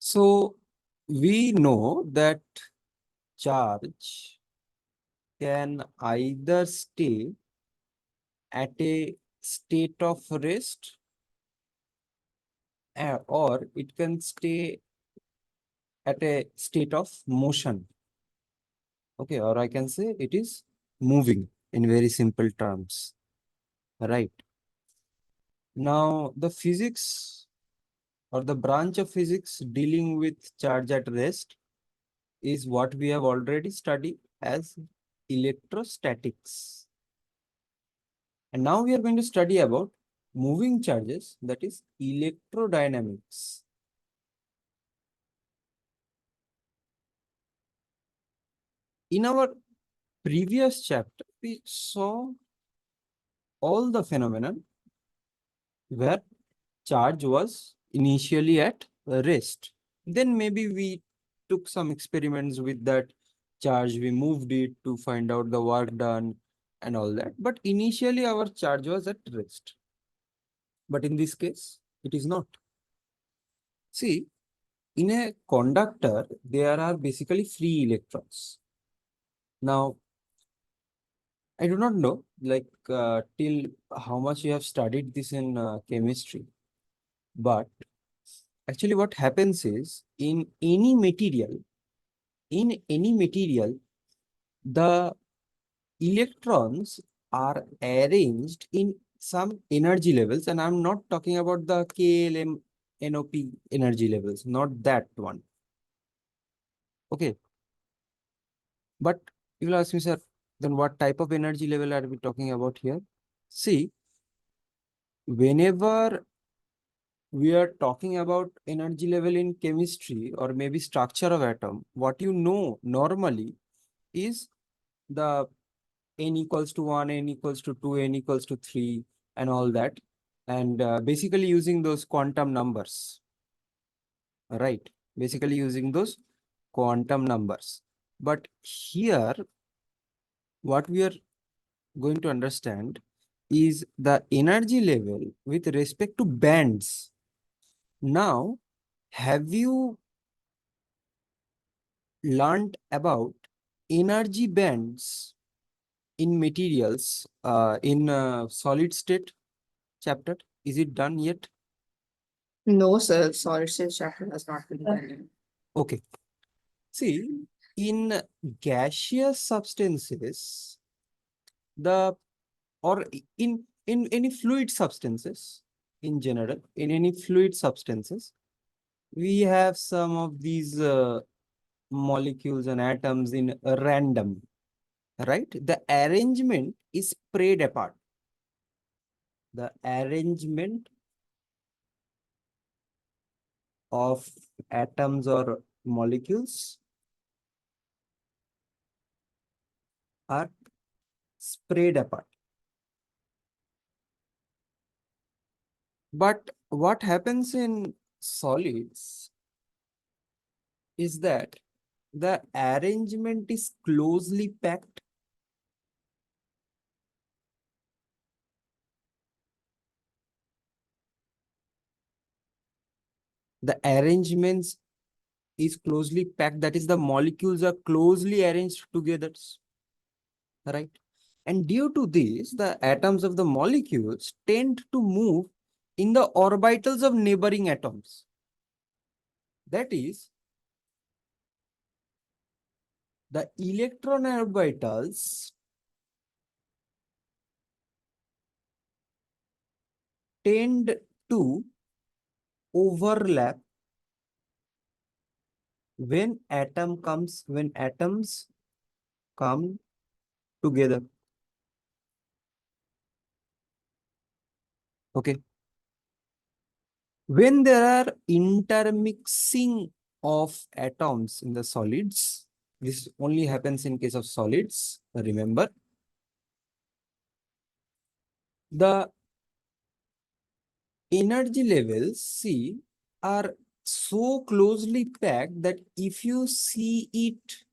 So we know that charge can either stay at a state of rest or it can stay at a state of motion. Okay, or I can say it is moving in very simple terms. Right. Now, the physics or the branch of physics dealing with charge at rest is what we have already studied as electrostatics. And now we are going to study about moving charges, that is electrodynamics. In our previous chapter, we saw all the phenomena where charge was initially at rest. Then maybe we took some experiments with that charge, we moved it to find out the work done and all that. But initially our charge was at rest. But in this case, it is not. See, in a conductor, there are basically free electrons. Now, I do not know till how much you have studied this in chemistry, but actually what happens is in any material, the electrons are arranged in some energy levels, and I'm not talking about the KLM NOP energy levels, not that one. Okay. But you will ask me, sir, then what type of energy level are we talking about here? See, whenever we are talking about energy level in chemistry or maybe structure of atom, what you know normally is the n equals to 1, n equals to 2, n equals to 3, and all that. And basically using those quantum numbers, right? Basically using those quantum numbers. But here, what we are going to understand is the energy level with respect to bands. Now, have you learned about energy bands in materials in solid state chapter? Is it done yet? No, sir, solid state chapter has not been done. Okay. See, in gaseous substances, the or in any fluid substances in general, in any fluid substances, we have some of these molecules and atoms in random, right? The arrangement is spread apart. The arrangement of atoms or molecules are spread apart. But what happens in solids is that the arrangement is closely packed. The arrangements is closely packed. That is, the molecules are closely arranged together, right? And due to this, the atoms of the molecules tend to move in the orbitals of neighboring atoms. That is, the electron orbitals tend to overlap when atoms come together. Okay. When there are intermixing of atoms in the solids, this only happens in case of solids, remember. The energy levels, see, are so closely packed that if you see it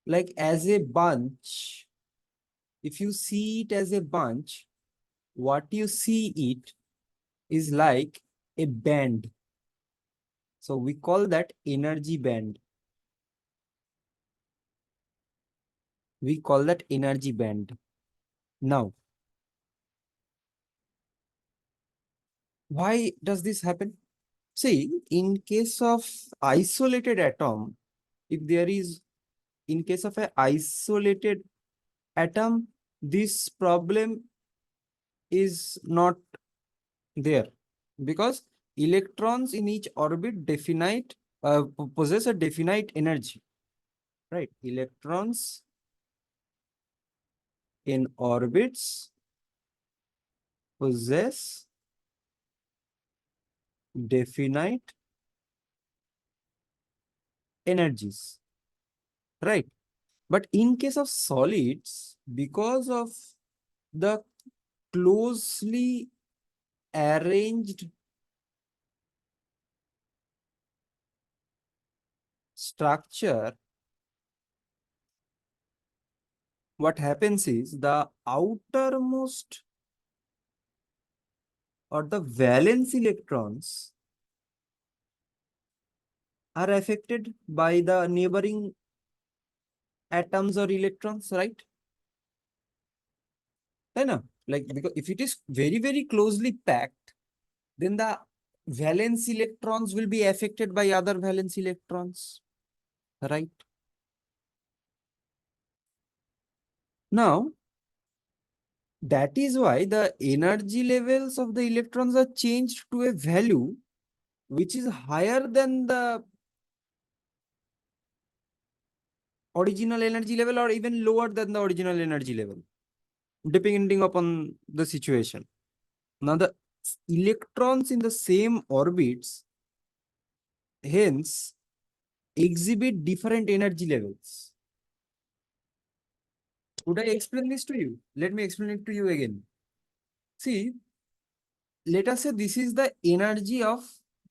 like as a bunch, if you see it as a bunch, what you see it is like a band. So we call that energy band. We call that energy band. Now, why does this happen? See, in case of isolated atom, if there is, in case of an isolated atom, this problem is not there because electrons in each orbit possess a definite energy, right? Electrons in orbits possess definite energies, right? But in case of solids, because of the closely arranged structure, what happens is the outermost or the valence electrons are affected by the neighboring atoms or electrons, right? I know, like, because if it is very, very closely packed, then the valence electrons will be affected by other valence electrons, right? Now, that is why the energy levels of the electrons are changed to a value which is higher than the original energy level or even lower than the original energy level, depending upon the situation. Now, the electrons in the same orbits hence exhibit different energy levels. Would I explain this to you? Let me explain it to you again. See, let us say this is the energy of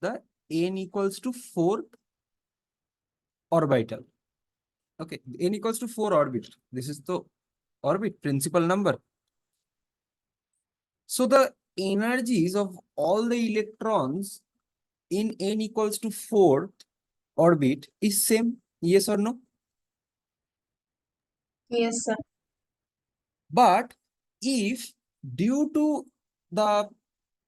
the n equals to 4 orbital. Okay, n equals to 4 orbit. This is the orbit principal number. So the energies of all the electrons in n equals to 4th orbit is same. Yes or no? Yes, sir. But if due to the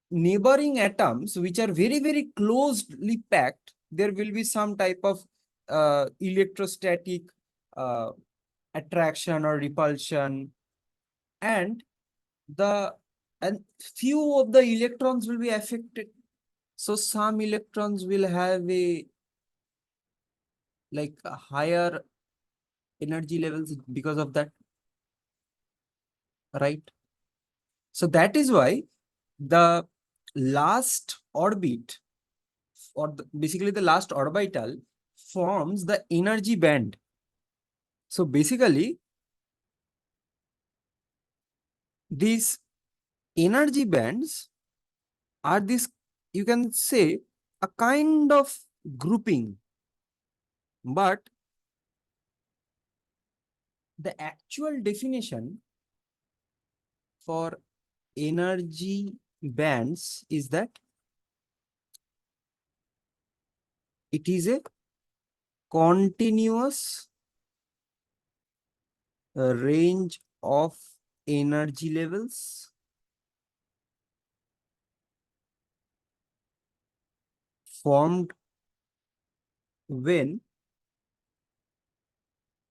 neighboring atoms which are very, very closely packed, there will be some type of electrostatic uh, attraction or repulsion, and the and few of the electrons will be affected. So some electrons will have a like a higher energy levels because of that, right? So that is why the last orbit or basically the last orbital forms the energy band. So basically these energy bands are this, you can say, a kind of grouping, but the actual definition for energy bands is that it is a continuous range of energy levels formed when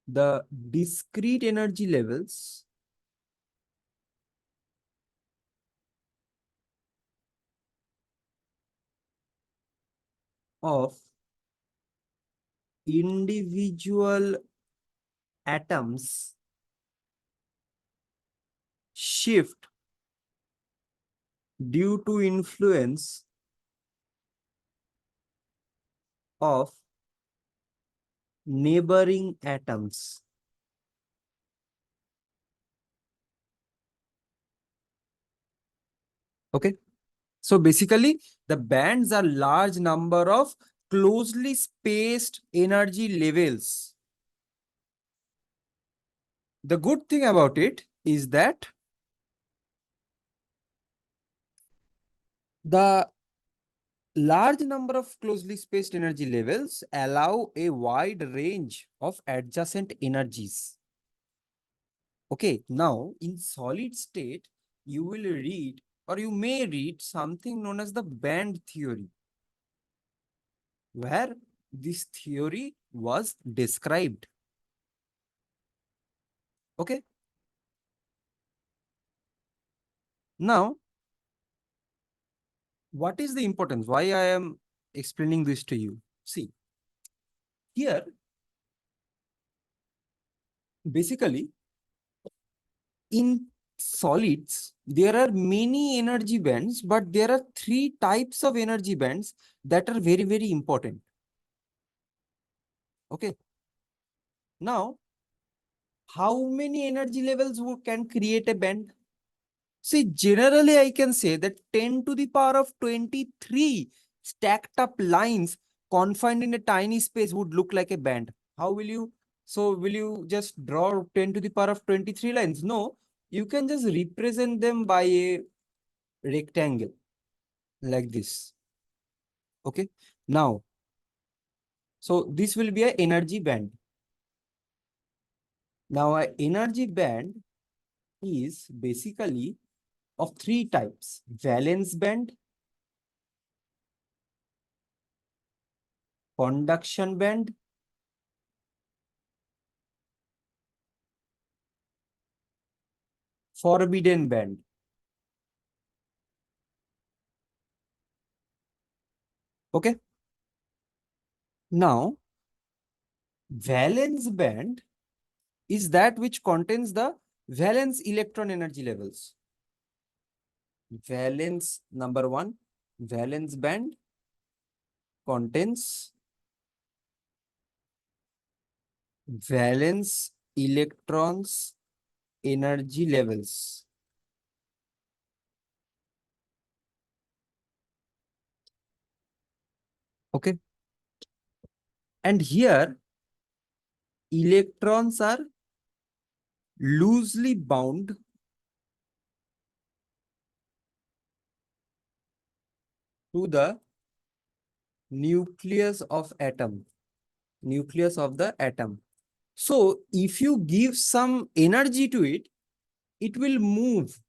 the discrete energy levels of individual atoms shift due to influence of neighboring atoms. Okay. So basically, the bands are large number of closely spaced energy levels. The good thing about it is that the large number of closely spaced energy levels allow a wide range of adjacent energies. Okay, now in solid state, you will read or you may read something known as the band theory, where this theory was described. Okay. Now, what is the importance? Why I am explaining this to you? See, here, basically, in solids, there are many energy bands, but there are three types of energy bands that are very, very important. Okay. Now, how many energy levels can create a band? See, generally, I can say that 10 to the power of 23 stacked up lines confined in a tiny space would look like a band. How will you? So, will you just draw 10 to the power of 23 lines? No, you can just represent them by a rectangle like this. Okay. Now, so this will be an energy band. Now, an energy band is basically of three types: valence band, conduction band, forbidden band. Okay. Now, valence band is that which contains the valence electron energy levels. Valence number one, valence band contains valence electrons energy levels. Okay. And here, electrons are loosely bound to the nucleus of atom. Nucleus of the atom. So, if you give some energy to it, it will move.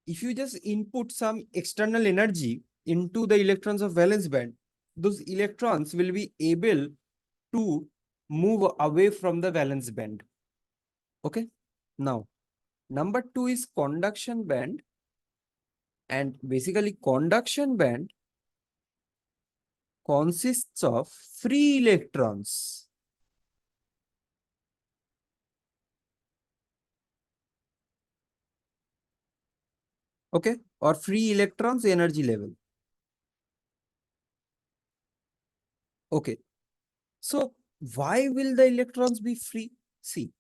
If you just input some external energy into the electrons of valence band, those electrons will be able to move away from the valence band. Okay. Now, number two is conduction band. And basically, conduction band consists of free electrons. Okay. Or free electrons energy level. Okay. So, why will the electrons be free? See,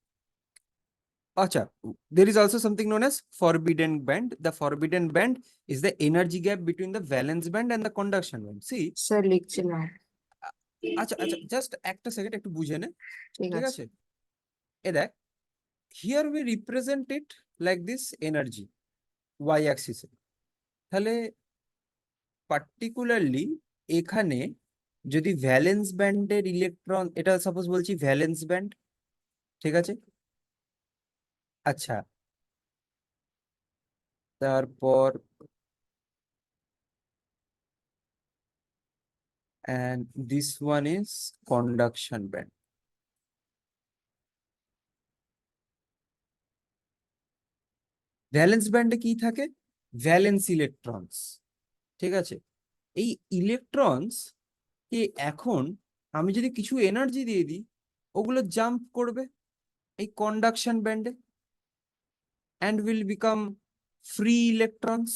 acha, there is also something known as forbidden band. The forbidden band is the energy gap between the valence band and the conduction band. See, Sir, লিখছি না। আচ্ছা আচ্ছা just একটা second একটু বুঝে নে, ঠিক ঠিক আছে। আছে? এ দেখ, here we represent it like this energy Y অ্যাক্সিসে। তাহলে পার্টিকুলারলি এখানে যদি ভ্যালেন্স ব্যান্ডের ইলেকট্রন, এটা সাপোজ বলছি ভ্যালেন্স ব্যান্ড, ঠিক আছে? আচ্ছা, তারপর and this one is conduction band. Valence ব্যান্ডে কি থাকে? ভ্যালেন্স ইলেকট্রনস, ঠিক আছে? এই ইলেকট্রনস কে এখন আমি যদি কিছু এনার্জি দিয়ে দিই, ওগুলো জাম্প করবে এই কন্ডাকশন ব্যান্ডে and will become free electrons.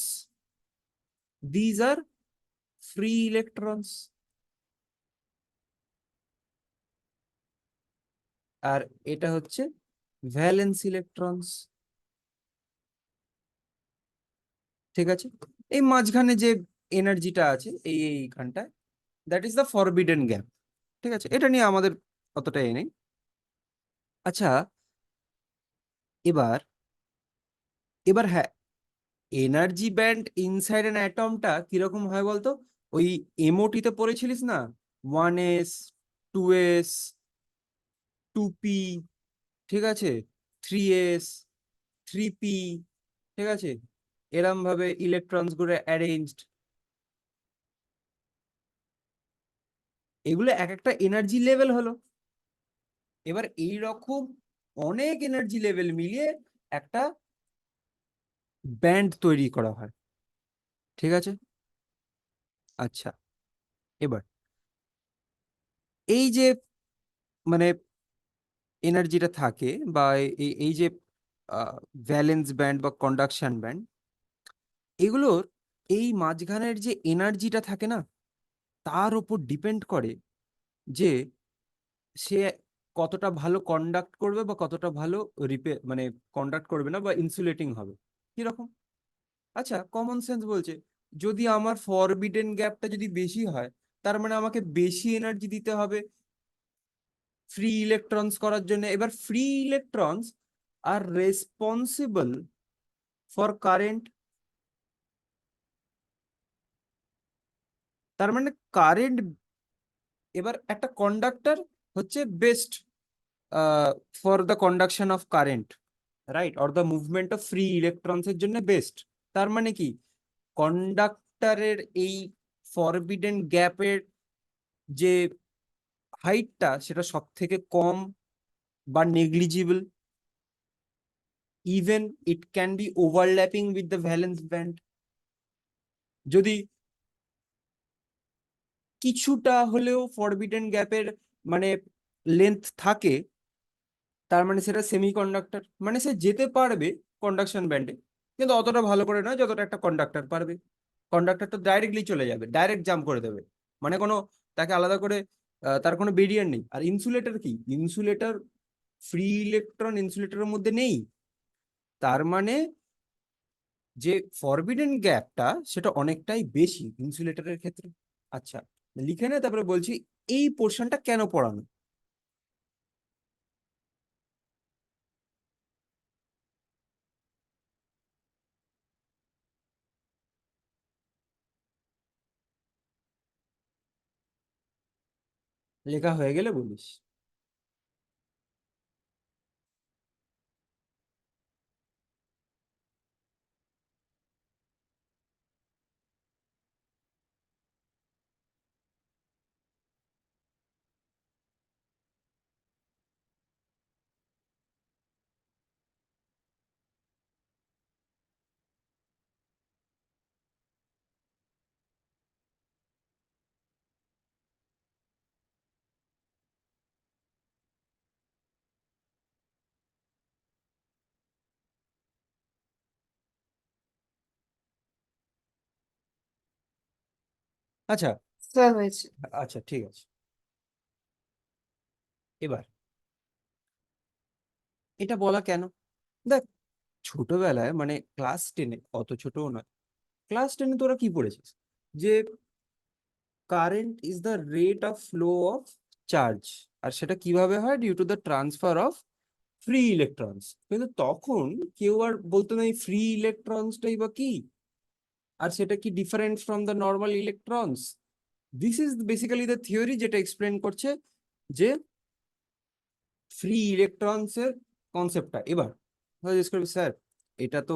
These are free electrons. আর এটা হচ্ছে ভ্যালেন্স ইলেকট্রনস, ঠিক আছে? এই মাঝখানে যে এনার্জিটা আছে এইখানটায়, that is the forbidden gap, ঠিক আছে? এটা নিয়ে আমাদের অতটা নেই। আচ্ছা, এবার এবার হ্যাঁ, এনার্জি ব্যান্ড ইনসাইড অ্যান অ্যাটমটা কিরকম হয় বলতো? ওই এমওটিতে পড়েছিলিস না, 1s, 2s, 2p, ঠিক আছে, 3s, 3p, ঠিক আছে, এরম ভাবে ইলেকট্রনস গুলো অ্যারেঞ্জড। এগুলো এক একটা এনার্জি লেভেল হলো। এবার এই রকম অনেক এনার্জি লেভেল মিলিয়ে একটা ব্যান্ড তৈরি করা হয়, ঠিক আছে। আচ্ছা, এবার এই যে মানে এনার্জিটা থাকে, বা এই যে ভ্যালেন্স ব্যান্ড বা কন্ডাকশন ব্যান্ড, এগুলোর এই মাঝখানের যে এনার্জিটা থাকে না, তার উপর ডিপেন্ড করে যে সে কতটা ভালো কন্ডাক্ট করবে বা কতটা ভালো মানে কন্ডাক্ট করবে না বা ইনসুলেটিং হবে, কিরকম। আচ্ছা, কমন সেন্স বলছে যদি আমার ফরবিডেন গ্যাপটা যদি বেশি হয়, তার মানে আমাকে বেশি এনার্জি দিতে হবে ফ্রি ইলেকট্রনস করার জন্য। এবার free electrons R responsible for current. তার মানে কারেন্ট, এবার একটা কন্ডাক্টর হচ্ছে best for the conduction of current, right, or the movement of free electrons এর জন্য বেস্ট। তার মানে কি, কন্ডাক্টরের এই ফরবিডেন গ্যাপের যে হাইটটা সেটা সব থেকে কম বা negligible, even it can be overlapping with the valence band. যদি কিছুটা হলেও ফরবিডেন গ্যাপের মানে লেন্থ থাকে, তার মানে সেটা সেমিকন্ডাক্টর, মানে সে যেতে পারবে কন্ডাকশন ব্যান্ডে, কিন্তু অতটা ভালো করে নয় যতটা একটা কন্ডাক্টর পারবে। কন্ডাক্টর তো ডাইরেক্টলি চলে যাবে, ডাইরেক্ট জাম্প করে দেবে, মানে কোনো তাকে আলাদা করে তার কোনো বেরিয়ার নেই। আর ইনসুলেটর কি, ইনসুলেটর ফ্রি ইলেকট্রন ইনসুলেটরের মধ্যে নেই, তার মানে যে ফরবিডেন গ্যাপটা সেটা অনেকটাই বেশি ইনসুলেটরের ক্ষেত্রে। আচ্ছা, লিখে নে, তারপরে বলছি এই পোর্শনটা কেন পড়ানো। লেখা হয়ে গেলে বলিস। আচ্ছা। Sir হয়েছে। আচ্ছা, ঠিক আছে। এবার এটা বলা কেন, দেখ, ছোটবেলায় মানে ক্লাস 10-এ, অত ছোটও নয়, ক্লাস 10-এ তোরা কি পড়েছিস, যে current is the rate of flow of charge, আর সেটা কিভাবে হয়, due to the transfer of free electrons. কিন্তু তখন কেউ আর বলতো না এই ফ্রি ইলেকট্রনসটাই বা কি, আর সেটা কি different from the normal electrons. This is basically the theory যেটা এক্সপ্লেন করছে যে ফ্রি ইলেকট্রনস এর কনসেপ্টটা। এবার জিজ্ঞেস করবি, স্যার এটা তো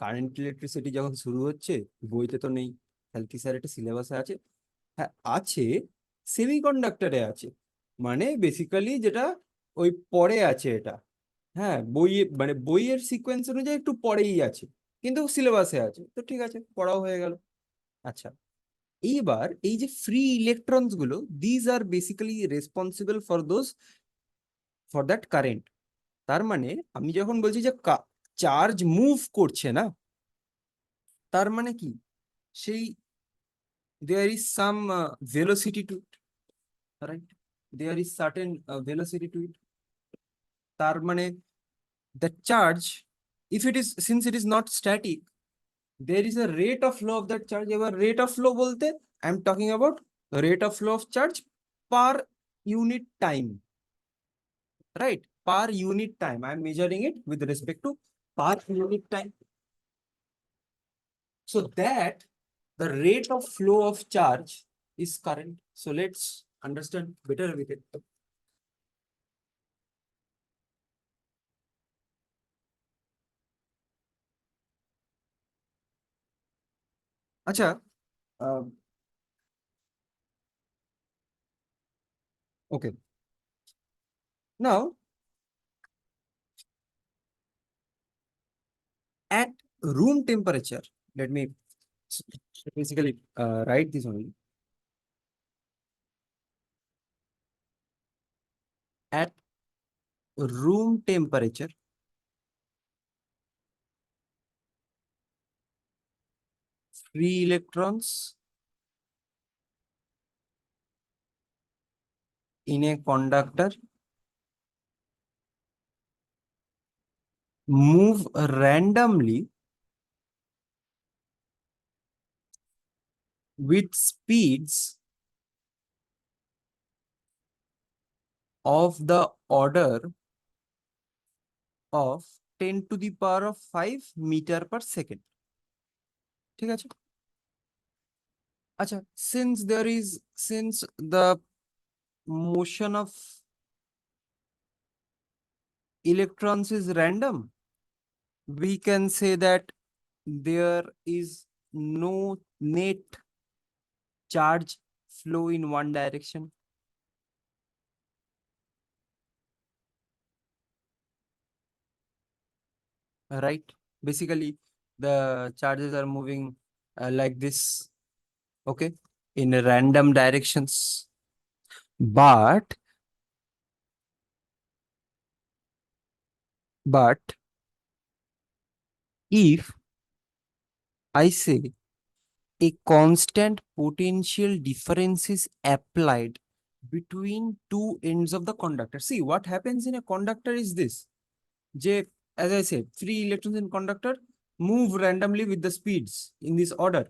কারেন্ট ইলেকট্রিসিটি যখন শুরু হচ্ছে, বইতে তো নেই, তাহলে কি স্যার এটা সিলেবাসে আছে? হ্যাঁ আছে, সেমিকন্ডাক্টরে আছে, মানে বেসিক্যালি যেটা ওই পরে আছে এটা। হ্যাঁ, বইয়ে মানে বইয়ের সিকোয়েন্স অনুযায়ী একটু পরেই আছে, কিন্তু সিলেবাসে আছে, তো ঠিক আছে, পড়াও হয়ে গেল। আচ্ছা, এইবার এই যে ফ্রি ইলেকট্রনস গুলো, these are basically responsible for for that current. তার মানে আমি যখন বলছি যে চার্জ মুভ করছে না, তার মানে কি, সেই there is some velocity to it, right, there is certain velocity to it. তার মানে the charge, if it is, since it is not static, there is a rate of flow of that charge. এবার rate of flow বলতে I am talking about rate of flow of charge per unit time, right, per unit time I am measuring it with respect to per unit time. So that the rate of flow of charge is current. So let's understand better with it. আচ্ছা, okay. Now, at room temperature, let me basically write this only. At room temperature, free electrons in a conductor move randomly with speeds of the order of 10 to the power of 5 meter per second. ঠিক আছে? আচ্ছা, since the motion of electrons is random, we can say that there is no net charge flow in one direction. Right? Basically, the charges are moving like this, okay, in random directions. But if I say a constant potential difference is applied between two ends of the conductor. See, what happens in a conductor is this. J, as I said, free electrons in conductor move randomly with the speeds in this order,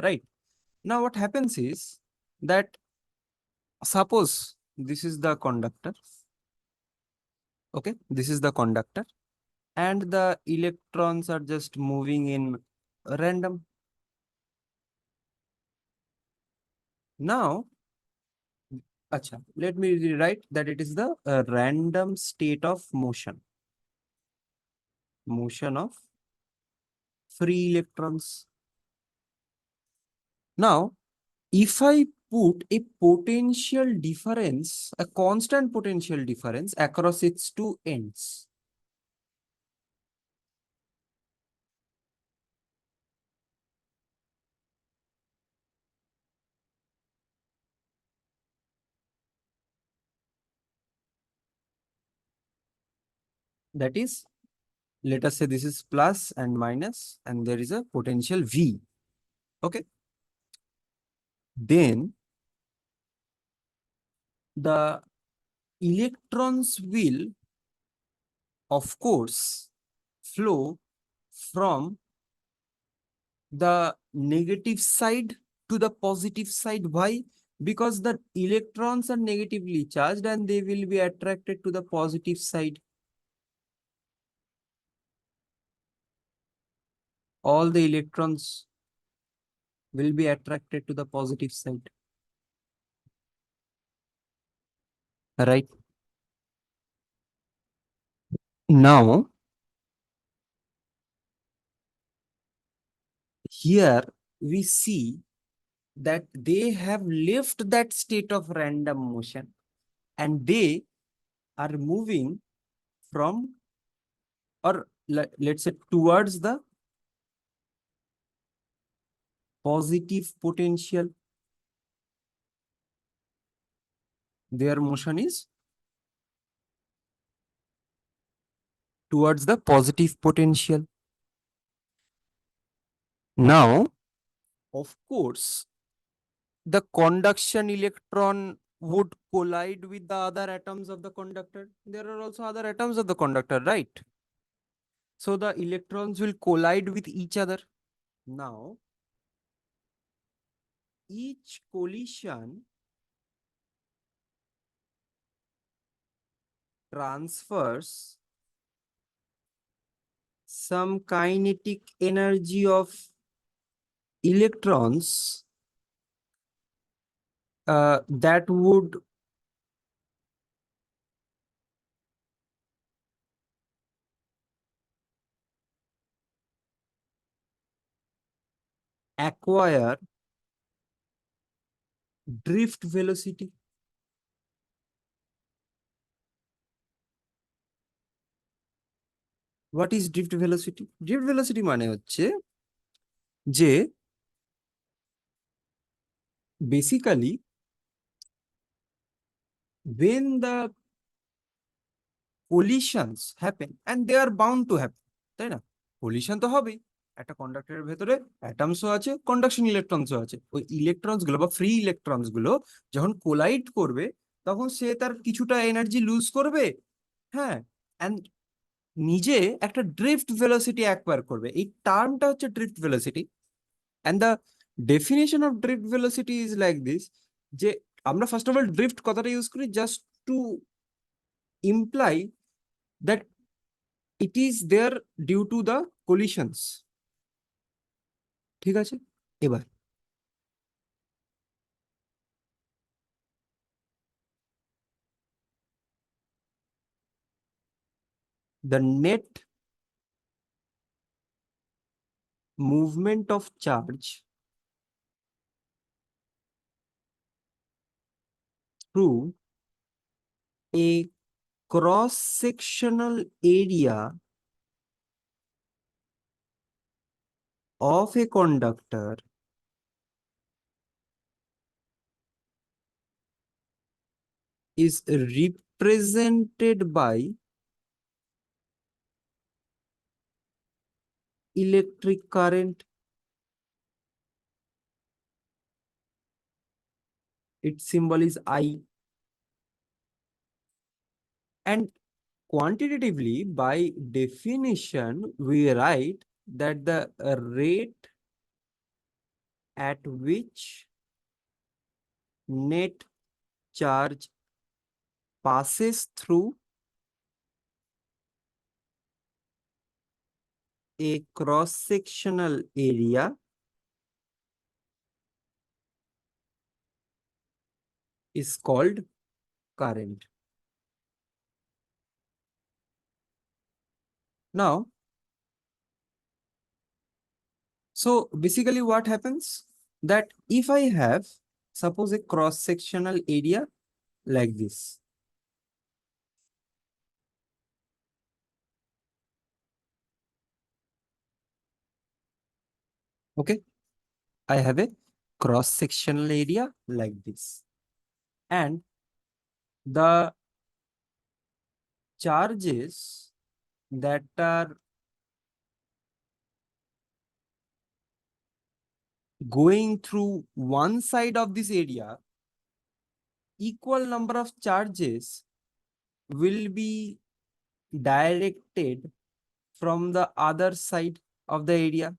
right? Now what happens is that suppose this is the conductor, okay? This is the conductor and the electrons are just moving in random. Now, acha, let me rewrite that it is the random state of motion. Motion of free electrons. Now, if I put a potential difference, a constant potential difference across its two ends, that is, let us say this is plus and minus, and there is a potential V. Okay. Then the electrons will, of course, flow from the negative side to the positive side. Why? Because the electrons are negatively charged and they will be attracted to the positive side. All the electrons will be attracted to the positive side. Right? Now, here we see that they have left that state of random motion and they are moving from, or let's say, towards the positive potential. Their motion is towards the positive potential. Now, of course, the conduction electron would collide with the other atoms of the conductor. There are also other atoms of the conductor, right? So the electrons will collide with each other. Now, each collision transfers some kinetic energy of electrons that would acquire drift velocity. What is drift velocity? Drift velocity মানে হচ্ছে যে basically when the collisions happen and they are bound to happen, তাই না? collision তো হবেই, একটা কন্ডাক্টরের ভেতরে অ্যাটমসও আছে, কন্ডাকশন ইলেকট্রনসও আছে। ওই ইলেকট্রনস গুলো বা ফ্রি ইলেকট্রনস গুলো যখন কোলাইড করবে তখন সে তার কিছুটা এনার্জি লুজ করবে, হ্যাঁ, অ্যান্ড নিজে একটা ড্রিফট ভেলোসিটি অ্যাকোয়ার করবে। এই টার্মটা হচ্ছে drift velocity. And the definition of drift velocity is like this, যে আমরা ফার্স্ট অফ অল ড্রিফট কথাটা ইউজ করি just to imply that it is there due to the collisions. ঠিক আছে, এবার the net movement of charge through a cross-sectional area of a conductor is represented by electric current. Its symbol is I. And quantitatively, by definition, we write that the rate at which net charge passes through a cross-sectional area is called current. Now, so basically what happens that if I have, suppose a cross-sectional area like this, okay, I have a cross-sectional area like this, and the charges that are going through one side of this area, equal number of charges will be directed from the other side of the area,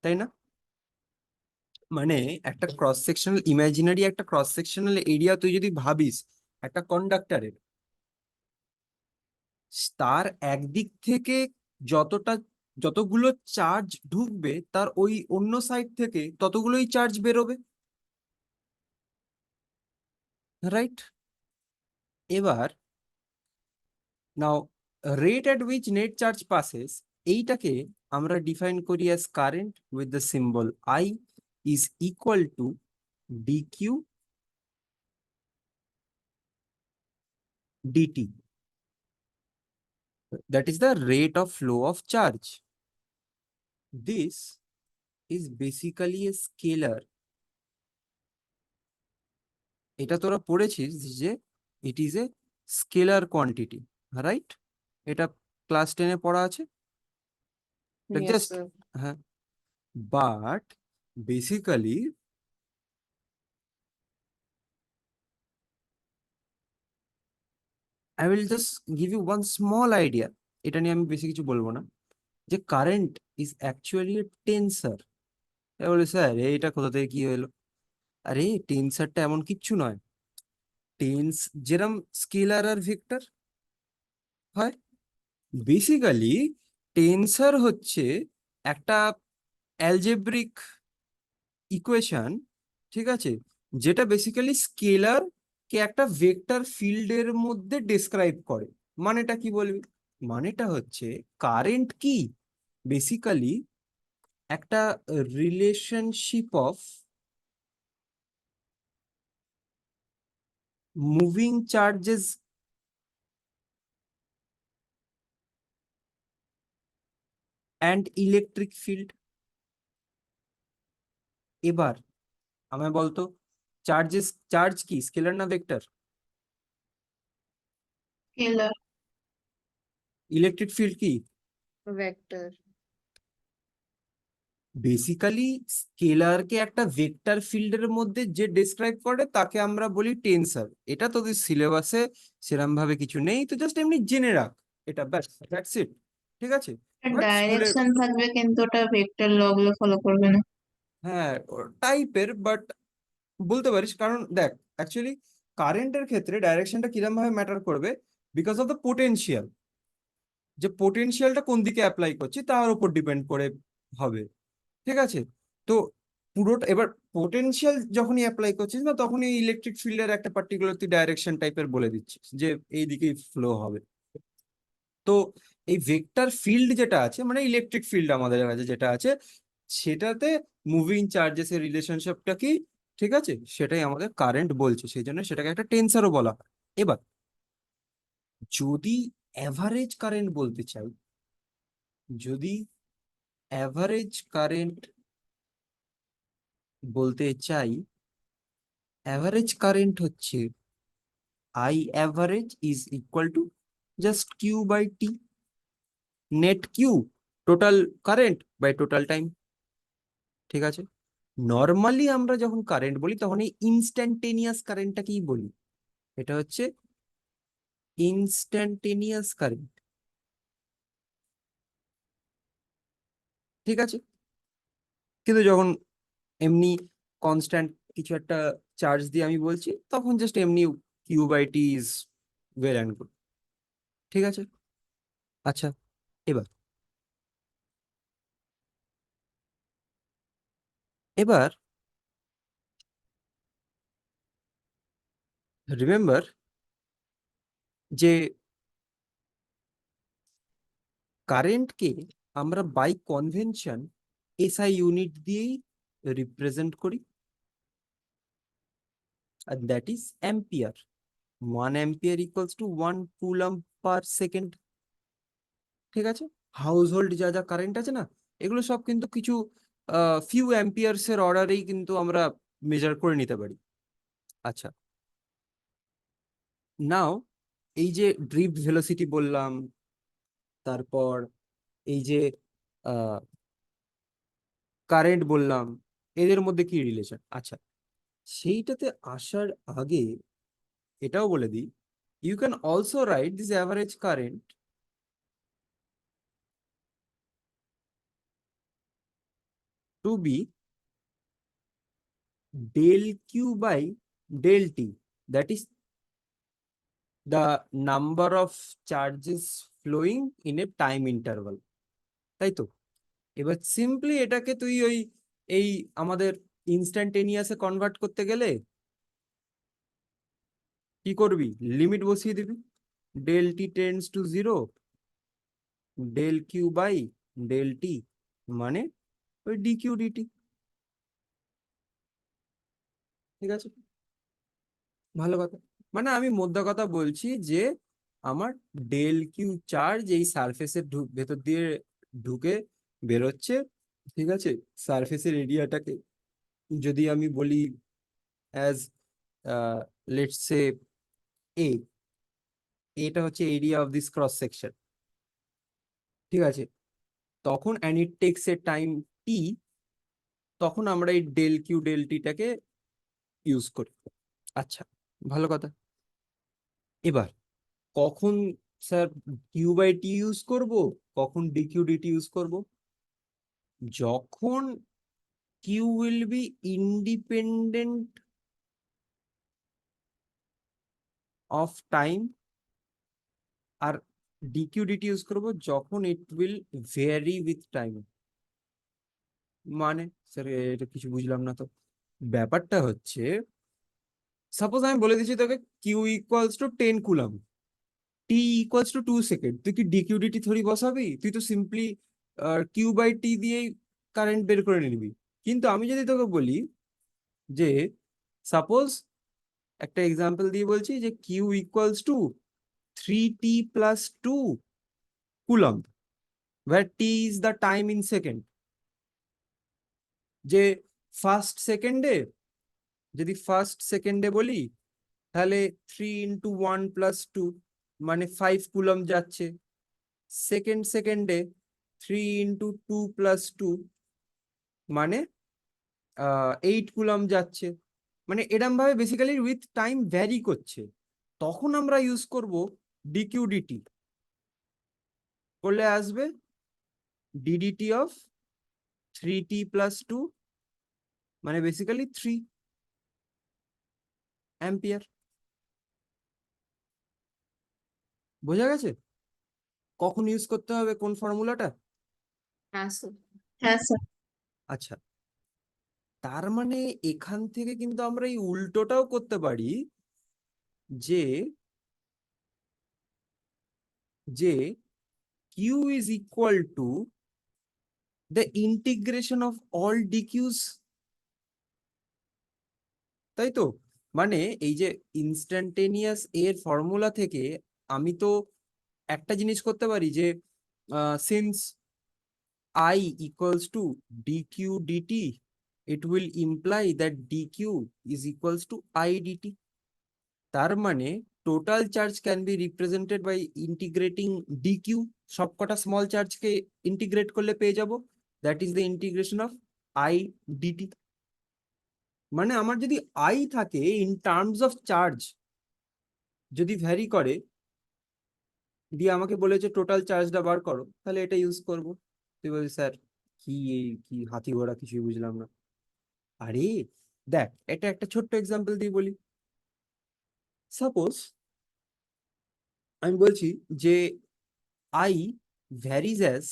তাই না? মানে একটা cross sectional, imaginary একটা cross sectional area তুই যদি ভাবিস একটা কন্ডাক্টরের, তার একদিক থেকে যতটা যতগুলো চার্জ ঢুকবে তার ওই অন্য সাইড থেকে ততগুলোই চার্জ বেরোবে, রাইট? এবার now rate at which net charge passes, এইটাকে আমরা ডিফাইন করি as current with the symbol I is equal to dq dt, that is the rate of flow of charge. This is basically a scalar. এটা তোরা পড়েছিস যে it is a scalar quantity, right? এটা class 10 এ পড়া আছে। Yes, just sir. হ্যাঁ, but basically I will just give you one small idea. এটা নিয়ে আমি বেশি কিছু বলবো না, যে কারেন্ট ইজ অ্যাকচুয়ালি এ টেন্সার। বলে স্যার এইটা কোথা থেকে কি হলো? আরে টেন্সারটা এমন কিচ্ছু নয়। টেন্স যেরম স্কেলার আর ভেক্টর হয়, বেসিক্যালি টেন্সার হচ্ছে একটা অ্যালজেব্রিক ইকুয়েশন, ঠিক আছে, যেটা বেসিক্যালি স্কেলার কে একটা ভেক্টর ফিল্ডের মধ্যে ডেসক্রাইব করে। মানেটা কি বলবি? মানেটা হচ্ছে কারেন্ট কি বেসিক্যালি একটা relationship of moving charges and electric field. এবার আমায় বলতো, চার্জ কি স্কেলার না ভেক্টর? Scalar. ইলেকট্রিক ফিল্ড কি? Vector. বেসিক্যালি স্কেলারকে একটা ভেক্টর ফিল্ডের মধ্যে যে ডেসক্রাইব করে তাকে আমরা বলি টেনসর। এটা তোদের সিলেবাসে সেরকম ভাবে কিছু নেই, তো জাস্ট এমনি জেনে রাখ এটা, ব্যাস, দ্যাটস ইট। ঠিক আছে? বাট স্কুলে, ডাইরেকশন থাকবে কিন্তু ওটা ভেক্টর ল গুলো ফলো করবে না। হ্যাঁ, টাইপের, বাট বলতে পারিস। কারণ দেখ, অ্যাকচুয়ালি কারেন্টের ক্ষেত্রে ডাইরেকশনটা কিরম ভাবে ম্যাটার করবে, বিকজ অফ দ্য পোটেনশিয়াল। যে পোটেনশিয়ালটা কোন দিকে অ্যাপ্লাই করছি তার উপর ডিপেন্ড করে হবে। ঠিক আছে? তো পুরোটা এবার পোটেনশিয়াল যখনই অ্যাপ্লাই করছিস না, তখনই ইলেকট্রিক ফিল্ডের একটা পার্টিকুলার তুই ডাইরেকশন টাইপের বলে দিচ্ছিস যে এই দিকেই ফ্লো হবে। তো এই ভেক্টর ফিল্ড যেটা আছে, মানে ইলেকট্রিক ফিল্ড আমাদের কাছে যেটা আছে, সেটাতে মুভিং চার্জেস এর রিলেশনশিপটা কি, ঠিক আছে, সেটাই আমাদের কারেন্ট বলছে, সেই জন্য সেটাকে একটা টেন্সারও বলা হয়। এবার যদি অ্যাভারেজ কারেন্ট বলতে চাই, যদি অ্যাভারেজ কারেন্ট বলতে চাই, অ্যাভারেজ কারেন্ট হচ্ছে I average is equal to just q by t, net q, total current by total time. ঠিক আছে? নর্মালি আমরা যখন কারেন্ট বলি তখন এই ইনস্ট্যান্টেনিয়াস কারেন্টটাকেই বলি। এটা হচ্ছে ইনস্ট্যান্টেনিয়াস কারেন্ট। ঠিক আছে? কিন্তু যখন এমনি কনস্ট্যান্ট কিছু একটা চার্জ দিয়ে আমি বলছি, তখন জাস্ট এমনি q by t is well and good. ঠিক আছে? আচ্ছা, এবার এবার রিমেম্বার যে কারেন্টকে আমরা বাই কনভেনশন এসআই ইউনিট দিয়েই রিপ্রেজেন্ট করি, আর that is ampere. 1 ampere equals to 1 coulomb per second. ঠিক আছে? হাউস হোল্ড যা যা কারেন্ট আছে না, এগুলো সব কিন্তু কিছু ফিউ অ্যাম্পিয়ার্স এর অর্ডারেই কিন্তু আমরা মেজার করে নিতে পারি। আচ্ছা, নাও এই যে ড্রিফট ভেলোসিটি বললাম, তারপর এই যে কারেন্ট বললাম, এদের মধ্যে কি রিলেশন? আচ্ছা, সেইটাতে আসার আগে এটাও বলে দিই, you can also write this average current to be del q by del t, that is the number of charges flowing in a time interval। তাই তো? এবার সিম্পলি এটাকে তুই ওই এই আমাদের ইনস্ট্যান্টেনিয়াসে কনভার্ট করতে গেলে কি করবি? লিমিট বসিয়ে দিবি, del t tends to zero, del q by del t, মানে ওই ডি কিউ ডিটি। ঠিক আছে? ভালো কথা। মানে আমি মোদ্দা কথা বলছি যে আমার ডেল কিউ চার্জ এই সারফেসের ভেতর দিয়ে ঢুকে বেরোচ্ছে। ঠিক আছে? সারফেসের এরিয়াটাকে যদি আমি বলি অ্যাজ লেটস সে এ, এটা হচ্ছে area of this cross section. ঠিক আছে? তখন and it takes a time t, তখন আমরা এই ডেল কিউ ডেল টিটাকে ইউজ করি। আচ্ছা, ভালো কথা। এবার কখন sir q by t use করব, কখন ডিকিউ ডিটি ইউজ করব? যখন q will be independent of time, আর ডিকিউ ডিটি ইউজ করব যখন it will vary with time. মানে স্যার এটা কিছু বুঝলাম না তো। ব্যাপারটা হচ্ছে, সাপোজ আমি বলে দিচ্ছি তোকে q equals to 10 coulomb, t equals to 2 second, তুই কি ডিকিউডিটি থরি বসাবি? তুই তো সিম্পলি কিউ বাই টি দিয়েই কারেন্ট বের করে নিবি। কিন্তু আমি যদি তোকে বলি যে সাপোজ, একটা এক্সাম্পল দিয়ে বলছি যে q equals to 3t+2 coulomb, where t is the time in second। যে ফার্স্ট সেকেন্ডে, যদি ফার্স্ট সেকেন্ডে বলি তাহলে 3 × 1 + 2 মানে 5 কুলম যাচ্ছে। সেকেন্ড সেকেন্ডে 3 × 2 + 2 মানে 8 কুলম যাচ্ছে। মানে এরম ভাবে বেসিক্যালি উইথ টাইম ভ্যারি করছে। তখন আমরা ইউজ করব ডিকিউডিটি, করলে আসবে ডিডিটি অফ 3t+2 মানে বেসিক্যালি 3 অ্যাম্পিয়ার। বোঝা গেছে কখন ইউজ করতে হবে কোন ফর্মুলাটা? Yes, sir. Yes, sir. আচ্ছা, তার মানে এখান থেকে কিন্তু আমরা এই উল্টোটাও করতে পারি, যে যে q is equal to the integration of all dqs. তাই তো? মানে এই যে ইনস্ট্যান্টেনিয়াস এর ফর্মুলা থেকে আমি তো একটা জিনিস করতে পারি যে since I equals to dq dt, it will imply that dq is equals to I dt। তার মানে total charge can be represented by integrating d q. সবকটা স্মল চার্জকে ইন্টিগ্রেট করলে পেয়ে যাব, that is the integration of I d t. মানে আমার যদি আই থাকে ইন টার্মস অফ চার্জ, যদি ভ্যারি করে, দিয়ে আমাকে বলেছে টোটাল চার্জটা বার করো, তাহলে এটা ইউজ করব। তুই বলছিস স্যার কি কি হাতি ঘোড়া কিছুই বুঝলাম না। আরে দেখ, এটা একটা ছোট্ট এক্সাম্পল দিয়ে বলি। সাপোজ আমি বলছি যে I varies as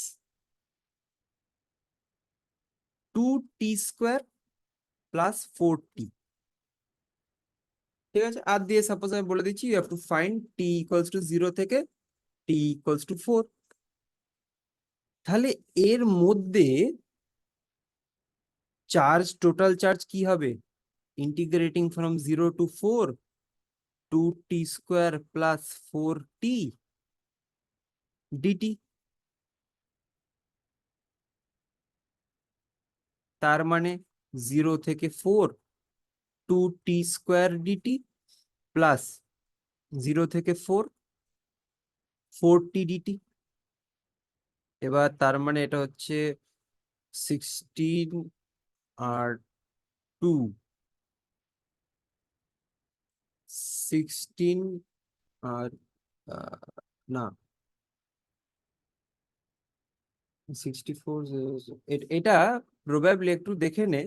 2t² + 4t। ঠিক আছে, আর দিয়ে সাপোজ আমি বলে দিচ্ছি you have to find t equals to 0 থেকে t ইকুয়ালস টু 4। তাহলে এর মধ্যে চার্জ, টোটাল চার্জ কি হবে? Integrating from 0 to 4, 2t² + 4t dt। তার মানে 0 থেকে 4, 2t² dt প্লাস 0 থেকে 4, 4t dt। এবার তার মানে এটা হচ্ছে 16 আর 2, 16 আর না 64, এটা প্রবাবলি একটু দেখে নে,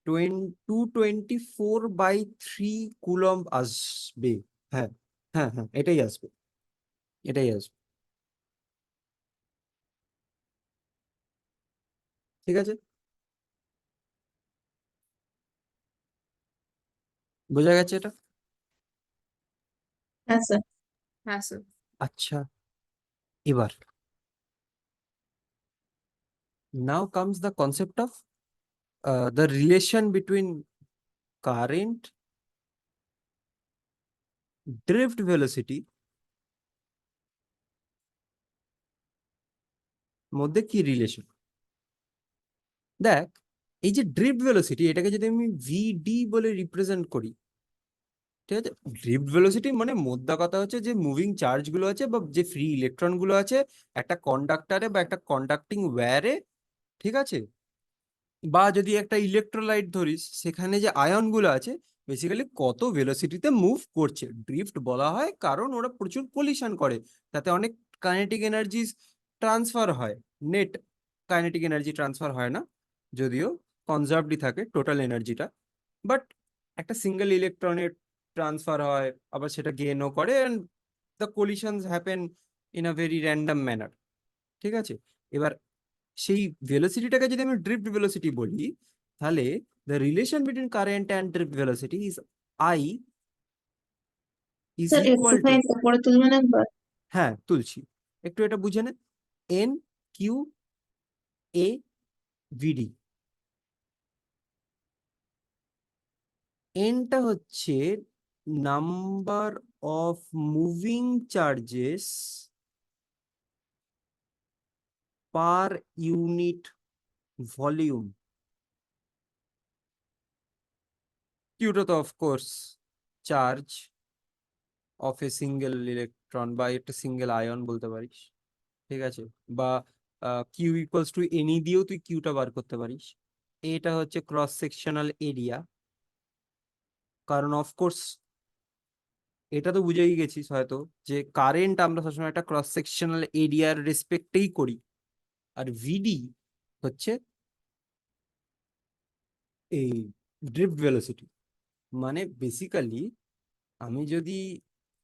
224/3 কুলম আসবে। হ্যাঁ হ্যাঁ হ্যাঁ, এটাই আসবে, এটাই আসবে। ঠিক আছে, বোঝা গেছে এটা? Yes, sir. Yes, sir. আচ্ছা, এবার now comes the concept of the relation between current, drift velocity মধ্যে কি রিলেশন। দেখ, এই যে ড্রিফট ভেলোসিটি, এটাকে যদি আমি ভিডি বলে রিপ্রেজেন্ট করি, ঠিক আছে, ড্রিফট ভেলোসিটি মানে মোদ্দা কথা হচ্ছে যে মুভিং চার্জ গুলো আছে বা যে ফ্রি ইলেকট্রন গুলো আছে একটা কন্ডাক্টরে বা একটা কন্ডাক্টিং ওয়্যারে, ঠিক আছে, বা যদি একটা ইলেকট্রোলাইট ধরিস সেখানে যে আয়ন গুলো আছে বেসিক্যালি কত ভেলোসিটিতে মুভ করছে, ড্রিফট বলা হয় কারণ ওরা প্রচুর কলিশন করে, তাতে অনেক কাইনেটিক এনার্জি ট্রান্সফার হয়। নেট কাইনেটিক এনার্জি ট্রান্সফার হয় না, যদিও কনজার্ভডই থাকে টোটাল এনার্জিটা, বাট একটা সিঙ্গেল ইলেকট্রনের ট্রান্সফার হয়, আবার সেটা গেইনও করে, and the কলিশনস happen in a very random manner. ঠিক আছে, এবার সেই ভেলোসিটিটাকে যদি আমি ড্রিফট ভেলোসিটি বলি, তাহলে the relation between current and drift velocity is I is sir equal to, একটুখানি উপরে তুলবেন একবার। হ্যাঁ তুলছি, একটু এটা বুঝে নে, এন কিউ এ ভিডি। এনটা হচ্ছে number of moving charges per unit volume. কিউটা তো of course charge of a single electron বা একটা সিঙ্গেল আয়ন বলতে পারিস, ঠিক আছে, বা কিউ ইকুয়ালস টু এনি দিয়েও তুই কিউটা বার করতে পারিস। এটা হচ্ছে ক্রস সেকশনাল এরিয়া, কারণ অফকোর্স এটা তো বুঝেই গেছিস হয়তো যে কারেন্ট আমরা সবসময় একটা ক্রস সেকশনাল এরিয়ার রেসপেক্টেই করি। আর ভিডি হচ্ছে এই ড্রিফট ভেলোসিটি। মানে বেসিক্যালি আমি যদি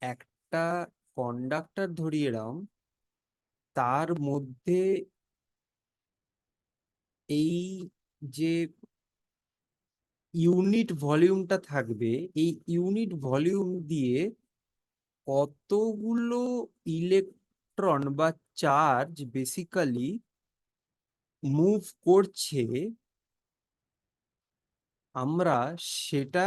একটা কন্ডাক্টর ধরিয়ে এরাম, তার মধ্যে এই যে ইউনিট ভলিউমটা থাকবে, এই ইউনিট ভলিউম দিয়ে কতগুলো ইলেকট্রন বা চার্জ বেসিক্যালি মুভ করছে, আমরা সেটা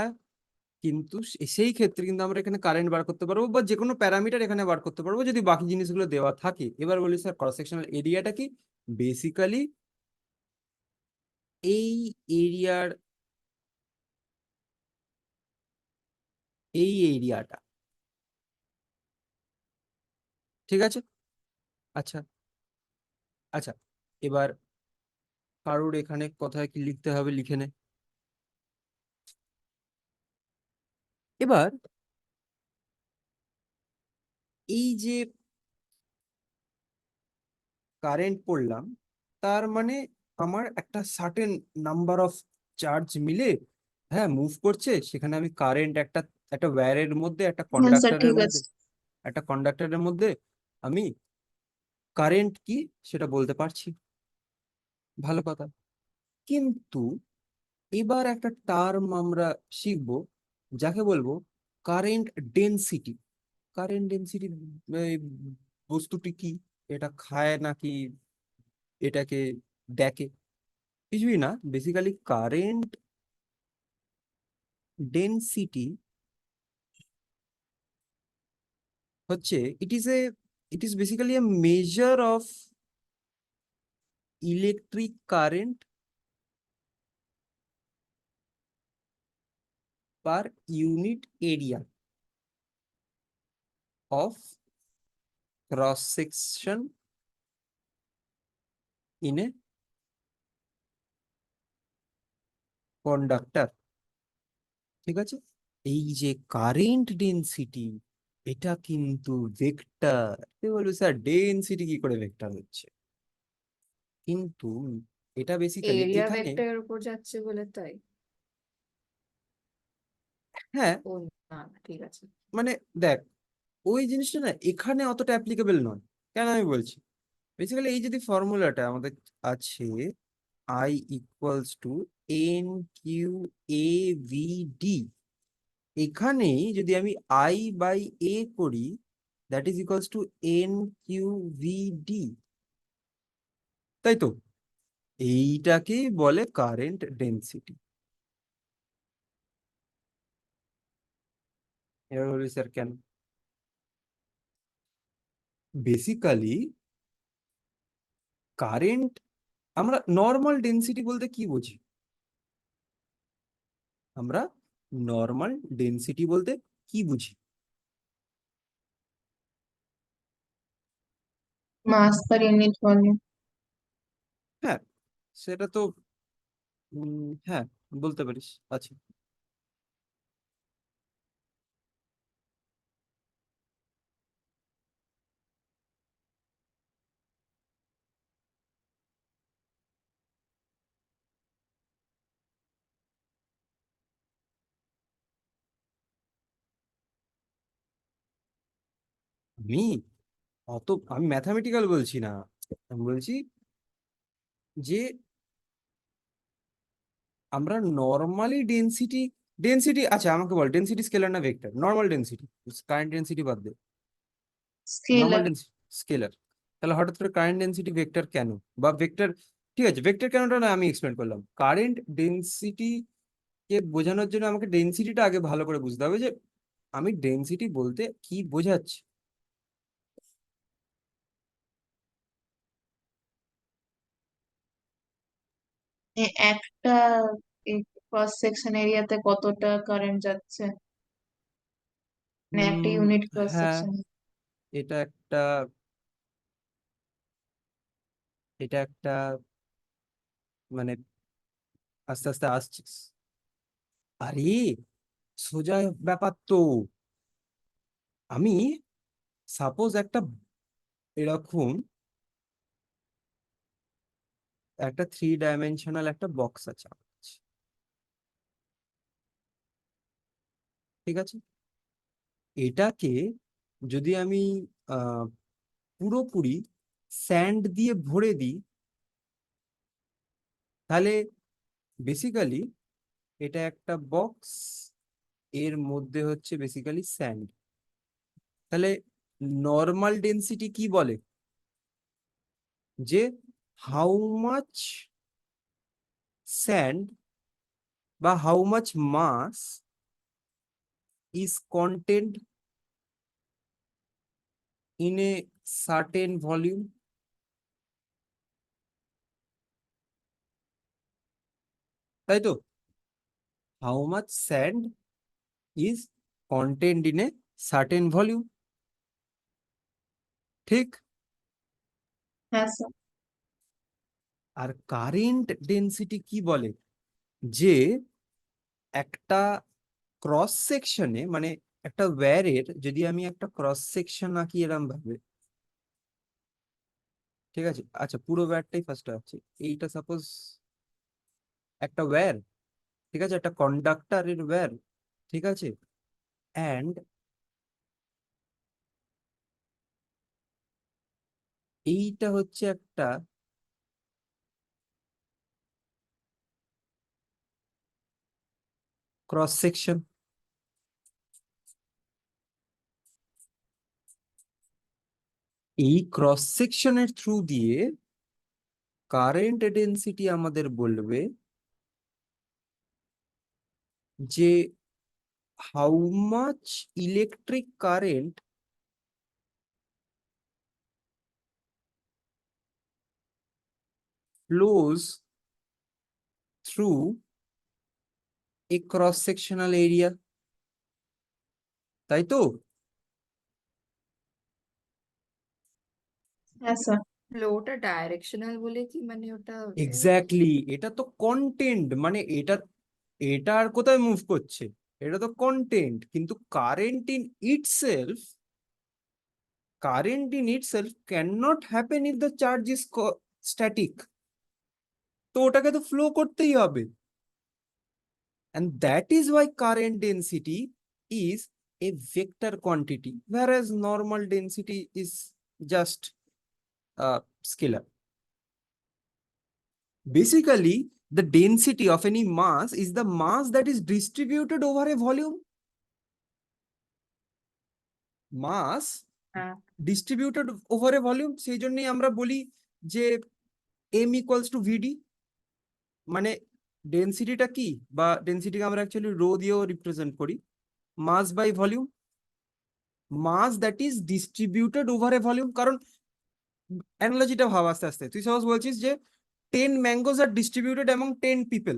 কিন্তু সেই ক্ষেত্রে কিন্তু আমরা এখানে কারেন্ট বার করতে পারবো বা যে কোনো প্যারামিটার এখানে বার করতে পারবো যদি বাকি জিনিসগুলো দেওয়া থাকে। এবার বলি স্যার ক্রস সেকশনাল এরিয়াটা কি? বেসিক্যালি এই এরিয়ার, এই এরিয়াটা, ঠিক আছে। আচ্ছা, আচ্ছা, এবার কারোর এখানে কোথায় কি লিখতে হবে লিখে নে। এবার এই যে কারেন্ট পড়লাম, তার মানে আমার একটা সার্টেন নাম্বার অফ চার্জ মিলে, হ্যাঁ, মুভ করছে, সেখানে আমি কারেন্ট একটা, একটা ওয়্যারের মধ্যে, একটা হ্যাঁ স্যার কন্ডাক্টরের ঠিক মধ্যে, আছে। একটা কন্ডাক্টরের মধ্যে আমি কারেন্ট কি সেটা বলতে পারছি, ভালো কথা। কিন্তু এবার একটা টার্ম আমরা শিখবো যাকে বলবো কারেন্ট ডেনসিটি। কারেন্ট ডেনসিটি বস্তুটি কি? এটা খায় নাকি এটাকে দেখে? কিছুই না, বেসিক্যালি কারেন্ট ডেনসিটি হচ্ছে, it is basically A measure of electric current per unit area of cross section in a conductor, ঠিক আছে। এই যে কারেন্ট ডেনসিটি, এটা কিন্তু ভেক্টর। তুই বলবি স্যার ডেনসিটি কি করে ভেক্টর হচ্ছে? কিন্তু এটা বেসিক্যালি এরিয়া এখানে, ভেক্টরের উপর যাচ্ছে বলে তাই। হ্যাঁ, ও না, ঠিক আছে। মানে দেখ, ওই জিনিসটা না এখানে অতটা অ্যাপ্লিকেবল নয়। কেন আমি বলছি, বেসিক্যালি এই যদি ফর্মুলাটা আমাদের আছে, I equals to n q A v d, এখানেই যদি আমি আই বাই এ করি, that is equals to n q v d, তাই তো? এইটাকেই বলে কারেন্ট ডেনসিটি। এবার বলি স্যার কেন? বেসিক্যালি কারেন্ট, আমরা নর্মাল ডেনসিটি বলতে কি বুঝি? আমরা নর্মাল ডেনসিটি বলতে কি বুঝি? মাস পার ইউনিট ভলিউম। হ্যাঁ, সেটা তো হ্যাঁ, বলতে পারিস। আচ্ছা, আমি অত, আমি ম্যাথামেটিক্যাল বলছি না, আমি বলছি যে আমরা নর্মালি ডেনসিটি আচ্ছা আমাকে বল ডেনসিটি স্কেলার না vector? Normal density, current density বাদ দে, নর্মাল Scalar. Density scalar. তাহলে হঠাৎ করে কারেন্ট ডেনসিটি ভেক্টর কেন? বা ভেক্টর, ঠিক আছে ভেক্টর কেনটা না আমি এক্সপ্লেন করলাম। কারেন্ট ডেনসিটি কে বোঝানোর জন্য আমাকে ডেনসিটিটা আগে ভালো করে বুঝতে হবে, যে আমি ডেনসিটি বলতে কি বোঝাচ্ছি। একটা ক্রস সেকশন এরিয়াতে কতটা কারেন্ট যাচ্ছে, মানে একটা উম ইউনিট ক্রস হ্যাঁ, সেকশন। এটা একটা এটা একটা মানে আস্তে আস্তে আসছিস। আরে সোজা ব্যাপার তো। আমি সাপোজ একটা এরকম একটা 3 ডাইমেনশনাল একটা বক্স আছে আমার কাছে, ঠিক আছে? এটাকে যদি আমি আহ পুরোপুরি স্যান্ড দিয়ে ভরে দিই, তাহলে বেসিক্যালি এটা একটা বক্স, এর মধ্যে হচ্ছে বেসিক্যালি স্যান্ড। তাহলে নর্মাল ডেনসিটি কি বলে? যে হাউ মাচ স্যান্ড বা how much mass is contained in a certain volume, তাই তো? How much sand is contained in a certain volume, ঠিক? হ্যাঁ স্যার। আর কারেন্ট ডেনসিটি কি বলে? যে একটা ক্রস সেকশনে, মানে একটা ওয়্যারের যদি আমি একটা ক্রস সেকশন আঁকি এরম ভাবে, ঠিক আছে? আচ্ছা পুরো ওয়্যারটাই ফার্স্ট আছে। এইটা সাপোজ একটা ওয়্যার, ঠিক আছে, একটা কন্ডাক্টরের ওয়্যার, ঠিক আছে? অ্যান্ড এইটা হচ্ছে একটা ক্রস সেকশন। এই ক্রস সেকশনের থ্রু দিয়ে কারেন্ট ডেনসিটি আমাদের বলবে যে how much electric current flows through a cross sectional area, তাই তো? হ্যাঁ স্যার। ফ্লোটা ডাইরেকশনাল বলে কি মানে ওটা এক্স্যাক্টলি, এটা তো কন্টেন্ট, মানে এটা এটা আর কোথায় মুভ করছে? এটা তো কন্টেন্ট। কিন্তু current in itself can not happen if the charge is static. তো ওটাকে তো ফ্লো করতেই হবে। And that is why current density is a vector quantity, whereas normal density is just a scalar. Basically, the density of any mass is the mass that is distributed over a volume. Mass হ্যাঁ distributed over a volume, সেই জন্যই আমরা বলি যে m equals to vd। মানে ডেনসিটিটা কি, বা ডেনসিটিকে আমরা অ্যাকচুয়ালি রো দিয়েও রিপ্রেজেন্ট করি, mass by volume. Mass that is distributed over a volume. কারণ অ্যানালজিটা ভাব আস্তে আস্তে, তুই সাপোজ বলছিস যে 10 ম্যাঙ্গোস আর ডিস্ট্রিবিউটেড অ্যামং 10 পিপল।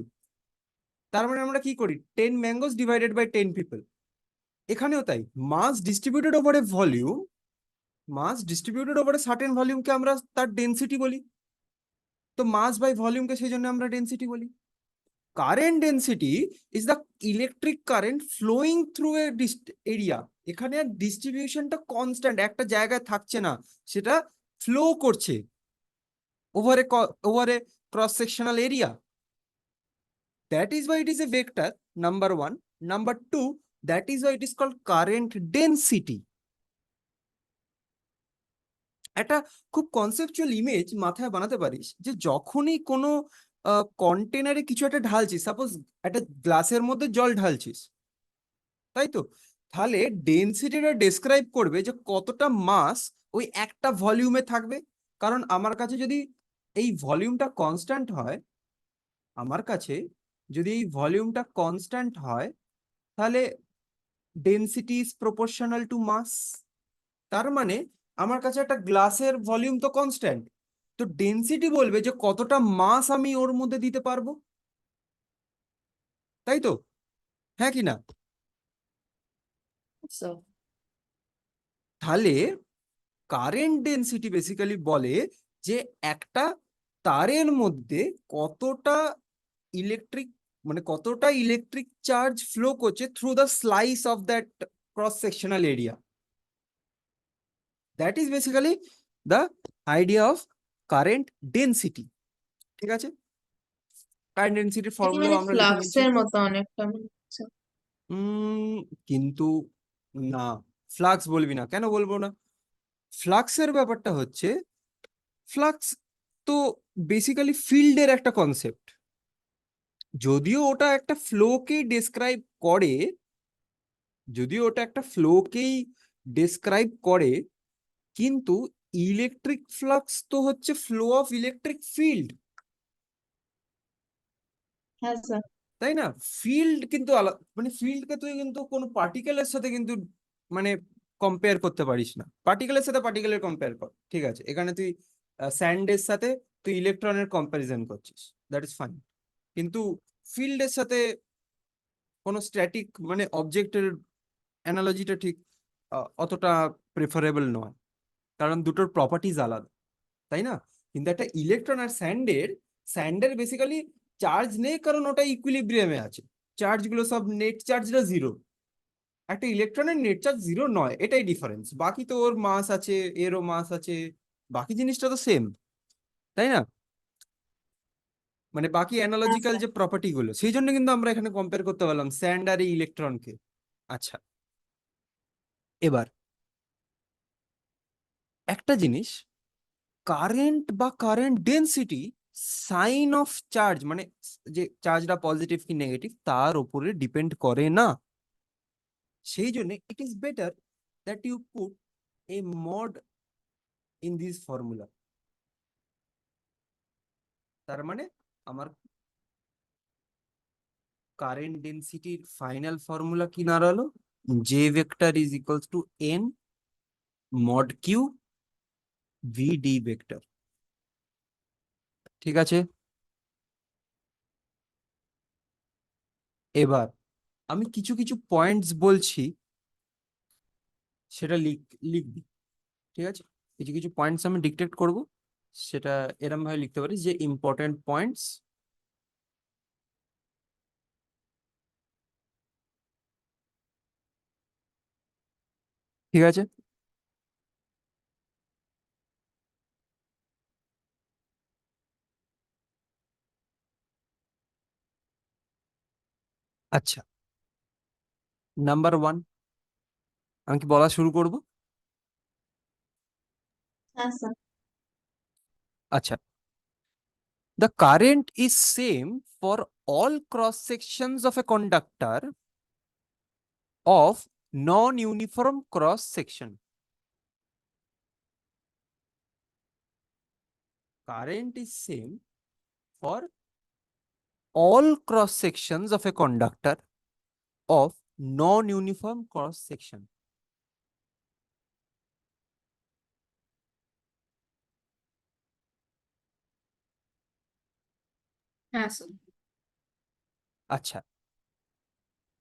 তার মানে আমরা কি করি? 10 ম্যাঙ্গোস ডিভাইডেড বাই 10 পিপল। এখানেও তাই, mass distributed over a volume, mass distributed over a certain ভলিউমকে আমরা তার ডেনসিটি বলি। তো মাস বাই ভলিউমকে সেই জন্য আমরা ডেনসিটি বলি। Current density is the electric current flowing through a area. এখানে ডিস্ট্রিবিউশনটা কনস্ট্যান্ট, একটা জায়গায় থাকছে না, সেটা ফ্লো করছে over a cross sectional area. That is why it is a vector, number one. Number two, that is why it is called current density. একটা খুব কনসেপচুয়াল ইমেজ মাথায় বানাতে পারিস যে যখনই কোনো কন্টেনারে কিছু একটা ঢালছিস, সাপোজ একটা গ্লাসের মধ্যে জল ঢালছিস, তাই তো, তাহলে ডেনসিটিটা ডেসক্রাইব করবে যে কতটা মাস ওই একটা ভলিউমে থাকবে। কারণ আমার কাছে যদি এই ভলিউমটা কনস্ট্যান্ট হয়, আমার কাছে যদি এই ভলিউমটা কনস্ট্যান্ট হয়, তাহলে ডেনসিটি ইজ প্রপোর্শনাল টু মাস। তার মানে আমার কাছে একটা গ্লাসের ভলিউম তো কনস্ট্যান্ট, তো ডেনসিটি বলবে যে কতটা মাস আমি ওর মধ্যে দিতে পারবো, তাই তো? হ্যাঁ কি না? So, তাহলে কারেন্ট ডেনসিটি বেসিক্যালি বলে যে একটা তারের মধ্যে কতটা ইলেকট্রিক, মানে কতটা ইলেকট্রিক চার্জ ফ্লো করছে through the slice of that cross sectional area. That is basically the idea of current density. ঠিক আছে, কারেন্ট ডেনসিটির এটা কি মানে ফর্মুলা আমরা লিখে নিচ্ছি। ফ্লাক্সের মতো অনেকটা মনে হচ্ছে? কিন্তু না, ফ্লাক্স বলবি না, কেন বলবো না? ফ্লাক্সের ব্যাপারটা হচ্ছে, ফ্লাক্স তো বেসিক্যালি ফিল্ডের একটা কনসেপ্ট। যদিও ওটা একটা ফ্লোকেই ডেসক্রাইব করে, যদিও ওটা একটা ফ্লোকেই ডেসক্রাইব করে, কিন্তু ইলেকট্রিক ফ্লাক্স তো হচ্ছে ফ্লো অফ ইলেকট্রিক ফিল্ড, হ্যাঁ স্যার। তাই না? ফিল্ড কিন্তু আলাদা, মানে ফিল্ডকে তুই কিন্তু কোনো পার্টিকেলের সাথে কিন্তু মানে কম্পেয়ার করতে পারিস না। পার্টিকেলের সাথে পার্টিকেলের কম্পেয়ার কর, ঠিক আছে, এখানে তুই স্যান্ডের সাথে তুই ইলেকট্রনের কম্প্যারিজন করছিস, দ্যাট ইজ ফাইন। কিন্তু ফিল্ডের সাথে কোনো স্ট্যাটিক মানে অবজেক্টের অ্যানালজিটা ঠিক অতটা প্রেফারেবল নয়, কারণ দুটোর প্রপার্টিজ আলাদা, তাই না? কিন্তু একটা ইলেকট্রন আর স্যান্ডের, স্যান্ডের বেসিক্যালি চার্জ নেই, কারণ ওটা ইকুইলিব্রিয়ামে আছে, চার্জগুলো সব নেট চার্জটা জিরো। একটা ইলেকট্রনের নেট চার্জ জিরো নয়, এটাই ডিফারেন্স। বাকি তো ওর মাস আছে, এরও মাস আছে, বাকি জিনিসটা তো সেম, তাই না? মানে বাকি হ্যাঁ অ্যানালজিক্যাল স্যার। যে প্রপার্টি গুলো, সেই জন্য কিন্তু আমরা এখানে কম্পেয়ার করতে পারলাম স্যান্ড আর এই ইলেকট্রনকে। আচ্ছা, এবার একটা জিনিস, কারেন্ট বা current density sign of charge, মানে যে চার্জটা পজিটিভ কি নেগেটিভ তার উপরে ডিপেন্ড করে না। সেই জন্য it is better that you put a mod in this formula. তার মানে আমার কারেন্ট ডেনসিটির ফাইনাল ফর্মুলা কি দাঁড়ালো? J vector is equals to n mod q v d vector. ঠিক আছে, এবার আমি কিছু কিছু পয়েন্টস বলছি, সেটা লিখবি, ঠিক আছে? কিছু কিছু পয়েন্টস আমি ডিকটেট করব, সেটা এরম ভাবে লিখতে পারি যে ইম্পর্টেন্ট পয়েন্টস। ঠিক আছে, আচ্ছা, নাম্বার ওয়ান, আমি কি বলা শুরু করব? হ্যাঁ স্যার। আচ্ছা, the current is same for all cross sections of a conductor of non-uniform cross section. Current is same for all cross sections of a conductor of non-uniform cross section. হ্যাঁ sir. আচ্ছা,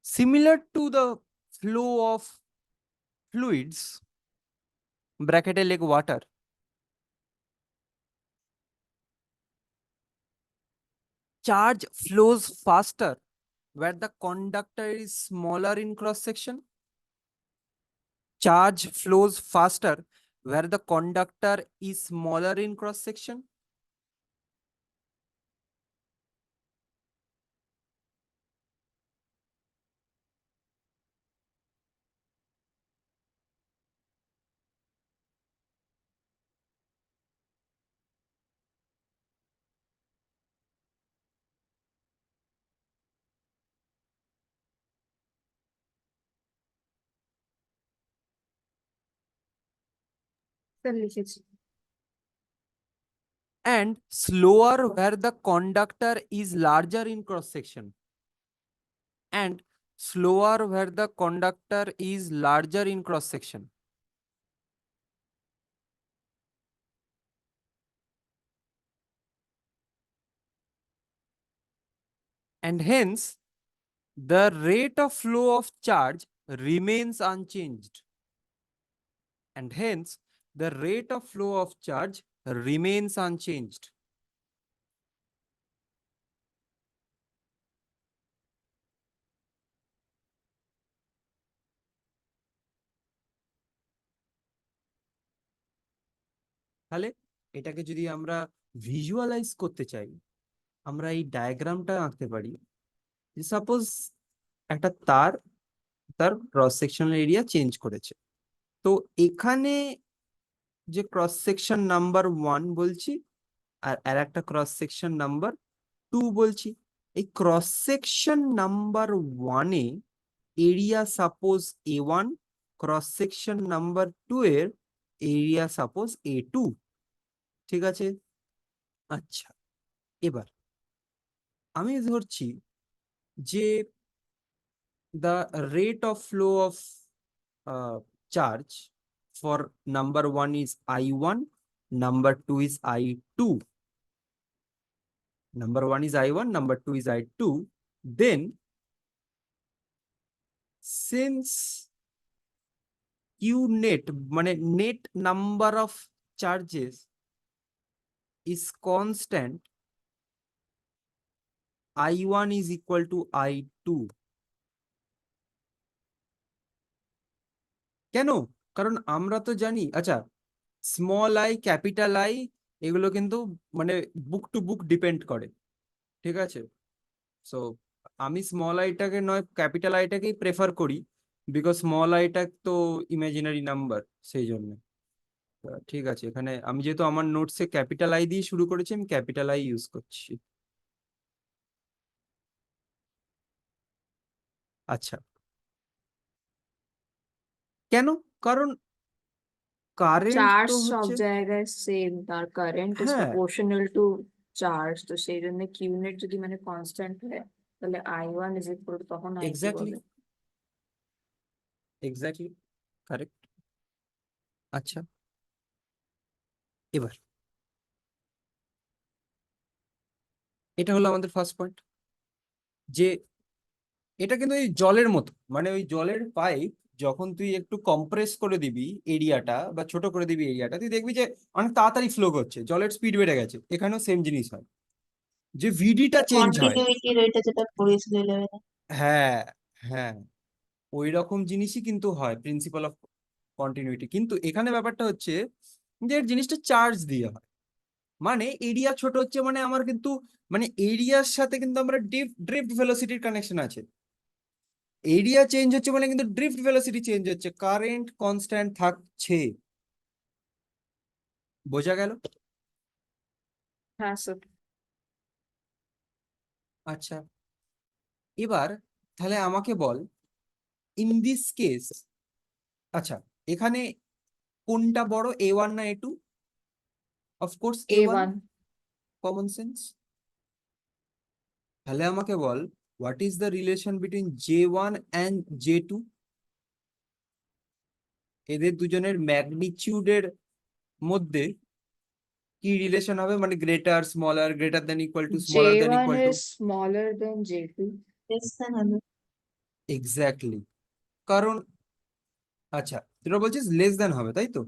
similar to the flow of fluids, bracket like water, charge flows faster where the conductor is smaller in cross section. Charge flows faster where the conductor is smaller in cross section. Sir লিখেছি। and slower where the conductor is larger in cross section, and slower where the conductor is larger in cross section. And hence the rate of flow of charge remains unchanged. And hence the rate of flow of charge remains unchanged. তাহলে এটাকে যদি আমরা visualise করতে চাই, আমরা এই ডায়াগ্রামটা আঁকতে পারি। সাপোজ একটা তার, তার ক্রস সেকশনাল এরিয়া চেঞ্জ করেছে, তো এখানে যে ক্রস সেকশন নাম্বার 1 বলছি আর একটা ক্রস সেকশন নাম্বার 2 বলছি, এই ক্রস সেকশন নাম্বার 1 এ area suppose A1, cross section number 2 এর এরিয়া সাপোজ A2, ঠিক আছে? আচ্ছা, এবার আমি ধরছি যে the rate of flow of charge for number 1 is I1, number 2 is I2. Number 1 is I1, number 2 is I2. Then, since Q net, মানে net number of charges is constant, I1 is equal to I2. কেন? কারণ আমরা তো জানি, আচ্ছা, small I, capital I, এগুলো কিন্তু মানে বুক টু বুক ডিপেন্ড করে, ঠিক আছে? সো আমি স্মল আইটাকে নয় ক্যাপিটাল আইটাকেই প্রেফার করি, বিকজ স্মল আইটা তো ইমাজিনারি নাম্বার, সেই জন্য। ঠিক আছে, এখানে আমি যেহেতু আমার নোটসে ক্যাপিটাল আই দিয়ে শুরু করেছি, আমি ক্যাপিটাল আই ইউজ করছি। আচ্ছা, কেন? কারণ কারেন্ট চার্জ তো সব হচ্ছে, জায়গায় সেম, তার কারেন্ট ইজ হ্যাঁ প্রপোর্শনাল টু চার্জ, তো সেই জন্য কিউনেট যদি মানে কনস্ট্যান্ট হয় তাহলে I1 ইজ ইকুয়াল টু তখন I2 এক্স্যাক্টলি, হবে। Exactly correct. আচ্ছা, এবার এটা হলো আমাদের ফার্স্ট পয়েন্ট, যে এটা কিন্তু ওই জলের মতো, মানে ওই জলের পাইপ যখন তুই একটু কম্প্রেস করে দিবি এরিয়াটা বা ছোট করে দিবি এরিয়াটা, তুই দেখবি যে অনেক তাড়াতাড়ি ফ্লো করছে, জলের স্পিড বেড়ে গেছে। এখানেও সেম জিনিস হয়, যে ভিডিটা চেঞ্জ হয়। কন্টিনিউইটি রেটে যেটা পড়িয়েছিল 11 এ। হ্যাঁ, হ্যাঁ, ওই রকম জিনিসই কিন্তু হয়, প্রিন্সিপাল অফ কন্টিনিউইটি। কিন্তু এখানে ব্যাপারটা হচ্ছে যে এর জিনিসটা চার্জ দিয়ে হয়, মানে এরিয়া ছোট হচ্ছে, মানে আমার কিন্তু মানে এরিয়ার সাথে কিন্তু আমরা ড্রিফট ভেলোসিটির কানেকশন আছে। এরিয়া চেঞ্জ হচ্ছে মানে কিন্তু ড্রিফট ভেলোসিটি চেঞ্জ হচ্ছে, কারেন্ট কনস্ট্যান্ট থাকছে। বোঝা গেল? হ্যাঁ স্যার। আচ্ছা, এবার তাহলে আমাকে বল, ইন দিস কেস, আচ্ছা, এখানে কোনটা বড়, A1 না A2? Of course A1, A1। Common sense. তাহলে আমাকে বল, what is the relation between J1 and J2? এদের দুজনের ম্যাগনিটিউডের মধ্যে কি রিলেশন হবে, মানে greater smaller, greater than equal to, smaller than J1 equal to? is smaller than J2। Less than হবে। এক্স্যাক্টলি, কারণ আচ্ছা, তোরা বলছিস লেস দেন হবে, তাই তো?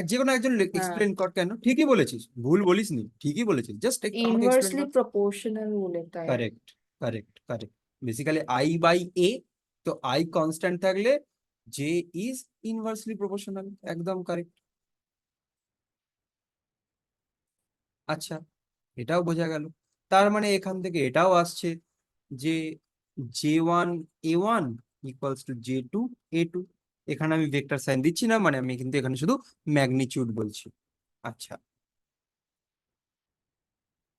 যে কোনো একজন হ্যাঁ, এক্সপ্লেন কর, কেন? ঠিকই বলেছিস, ভুল বলিসনি, ঠিকই বলেছিস, জাস্ট আমাকে এক্সপ্লেন ইনভার্সলি কর। প্রপোর্শনাল বলে তাই। Correct, correct, correct. Basically I by A, তো আই কনস্ট্যান্ট থাকলে জে ইজ ইনভার্সলি প্রপোর্শনাল, একদম কারেক্ট। আচ্ছা, এটাও বোঝা গেল। তার মানে এখান থেকে এটাও আসছে যে J1 A1 equals to J2 A2। এখানে আমি ভেক্টর সাইন দিচ্ছি না, মানে আমি কিন্তু এখানে শুধু ম্যাগনিটিউড বলছি। আচ্ছা,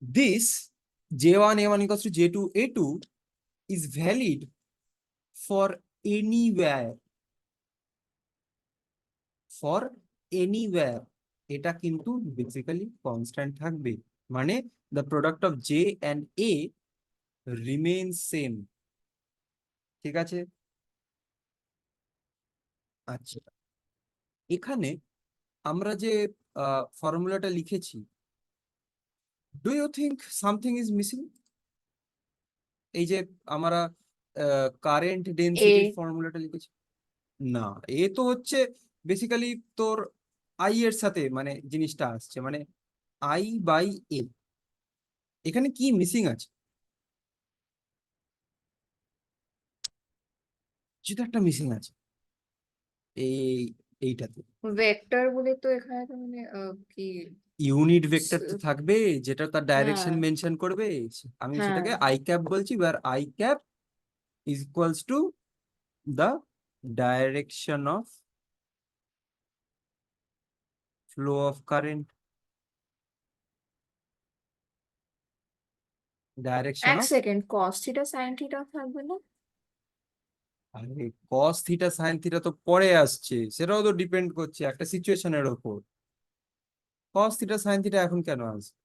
this J1 A1 equals to J2 A2 is valid for anywhere, for anywhere এটা কিন্তু বেসিক্যালি কনস্ট্যান্ট থাকবে, মানে the product of J and A remain same. ঠিক আছে, আচ্ছা এখানে আমরা যে ফর্মুলাটা লিখেছি, do you think something is missing? এই যে আমরা কারেন্ট ডেনসিটির ফর্মুলাটা লিখেছি, না এ তো হচ্ছে বেসিক্যালি তোর আই এর সাথে মানে জিনিসটা আসছে, মানে আই বাই এ। এখানে কি মিসিং আছে? যেটা একটা মিসিং আছে এই এইটাতে। ভেক্টর বলে তো এখানে তো মানে কি ইউনিট ভেক্টর তো থাকবে, যেটা তার ডাইরেকশন হ্যাঁ মেনশন করবে। আমি হ্যাঁ সেটাকে আই ক্যাপ বলছি, আর I cap is equals to the direction of flow of current, direction এক of. Second, cos theta sine theta থাকবে না? আরে কস থিটা সাইন থিটা তো পরে আসছে, সেটাও তো ডিপেন্ড করছে একটা সিচুয়েশনের ওপর। কস থিটা সাইন থিটা এখন কেন আসবে?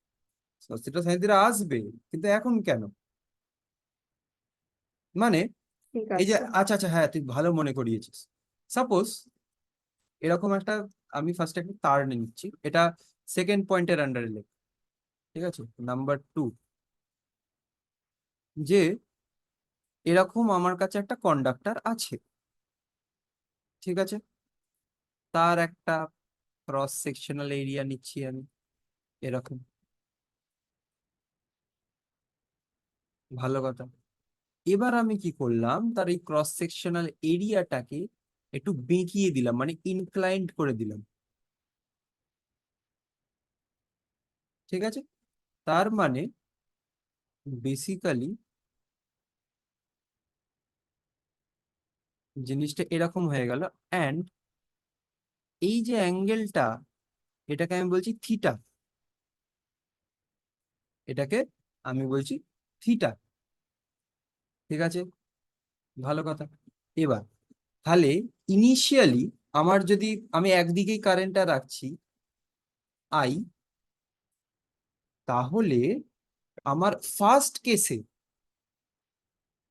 কস থিটা সাইন থিটা আসবে, কিন্তু এখন কেন? মানে ঠিক এই যে আছে। আচ্ছা আচ্ছা হ্যাঁ, তুই ভালো মনে করিয়েছিস। সাপোজ এরকম একটা, আমি ফার্স্ট একটা তার নিয়ে নিচ্ছি, এটা সেকেন্ড পয়েন্টের আন্ডারে লেখ। ঠিক আছে, নাম্বার 2, যে এরকম আমার কাছে একটা কন্ডাক্টর আছে। ঠিক আছে, তার একটা ক্রস সেকশনাল এরিয়া নিচ্ছি আমি এরকম। ভালো কথা। এবার আমি কি করলাম, তার এই ক্রস সেকশনাল এরিয়াটাকে একটু বেঁকিয়ে দিলাম, মানে ইনক্লাইন্ড করে দিলাম। ঠিক আছে, তার মানে বেসিক্যালি জিনিসটা এরকম হয়ে গেল। অ্যান্ড এই যে অ্যাঙ্গেলটা, এটাকে আমি বলছি থিটা, এটাকে আমি বলছি থিটা। ঠিক আছে, ভালো কথা। এবার তাহলে ইনিশিয়ালি আমার যদি আমি একদিকেই কারেন্টটা রাখছি আই, তাহলে আমার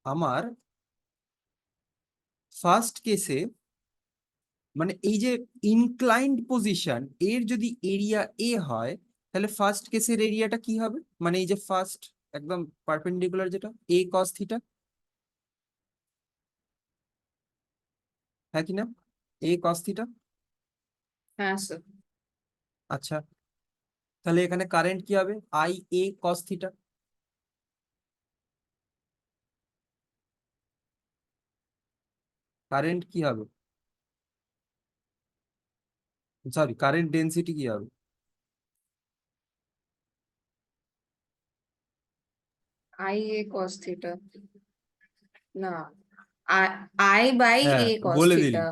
আমার ফার্স্ট কেসে মানে এই যে ইনক্লাইন্ড পজিশন এর যদি এরিয়া এ হয়, তাহলে ফার্স্ট কেসের এরিয়াটা কি হবে? মানে এই যে ফার্স্ট একদম পারপেন্ডিকুলার যেটা এ কস থিটা, হ্যাঁ কি না? এ কস থিটা। হ্যাঁ স্যার। আচ্ছা, তাহলে এখানে কারেন্ট কি হবে? I A cos theta. Current কি হবে? সরি, কারেন্ট ডেনসিটি কি হবে? আই এ কস থিটা, না আই বাই হ্যাঁ এ কস বলে দিলি। থিটা।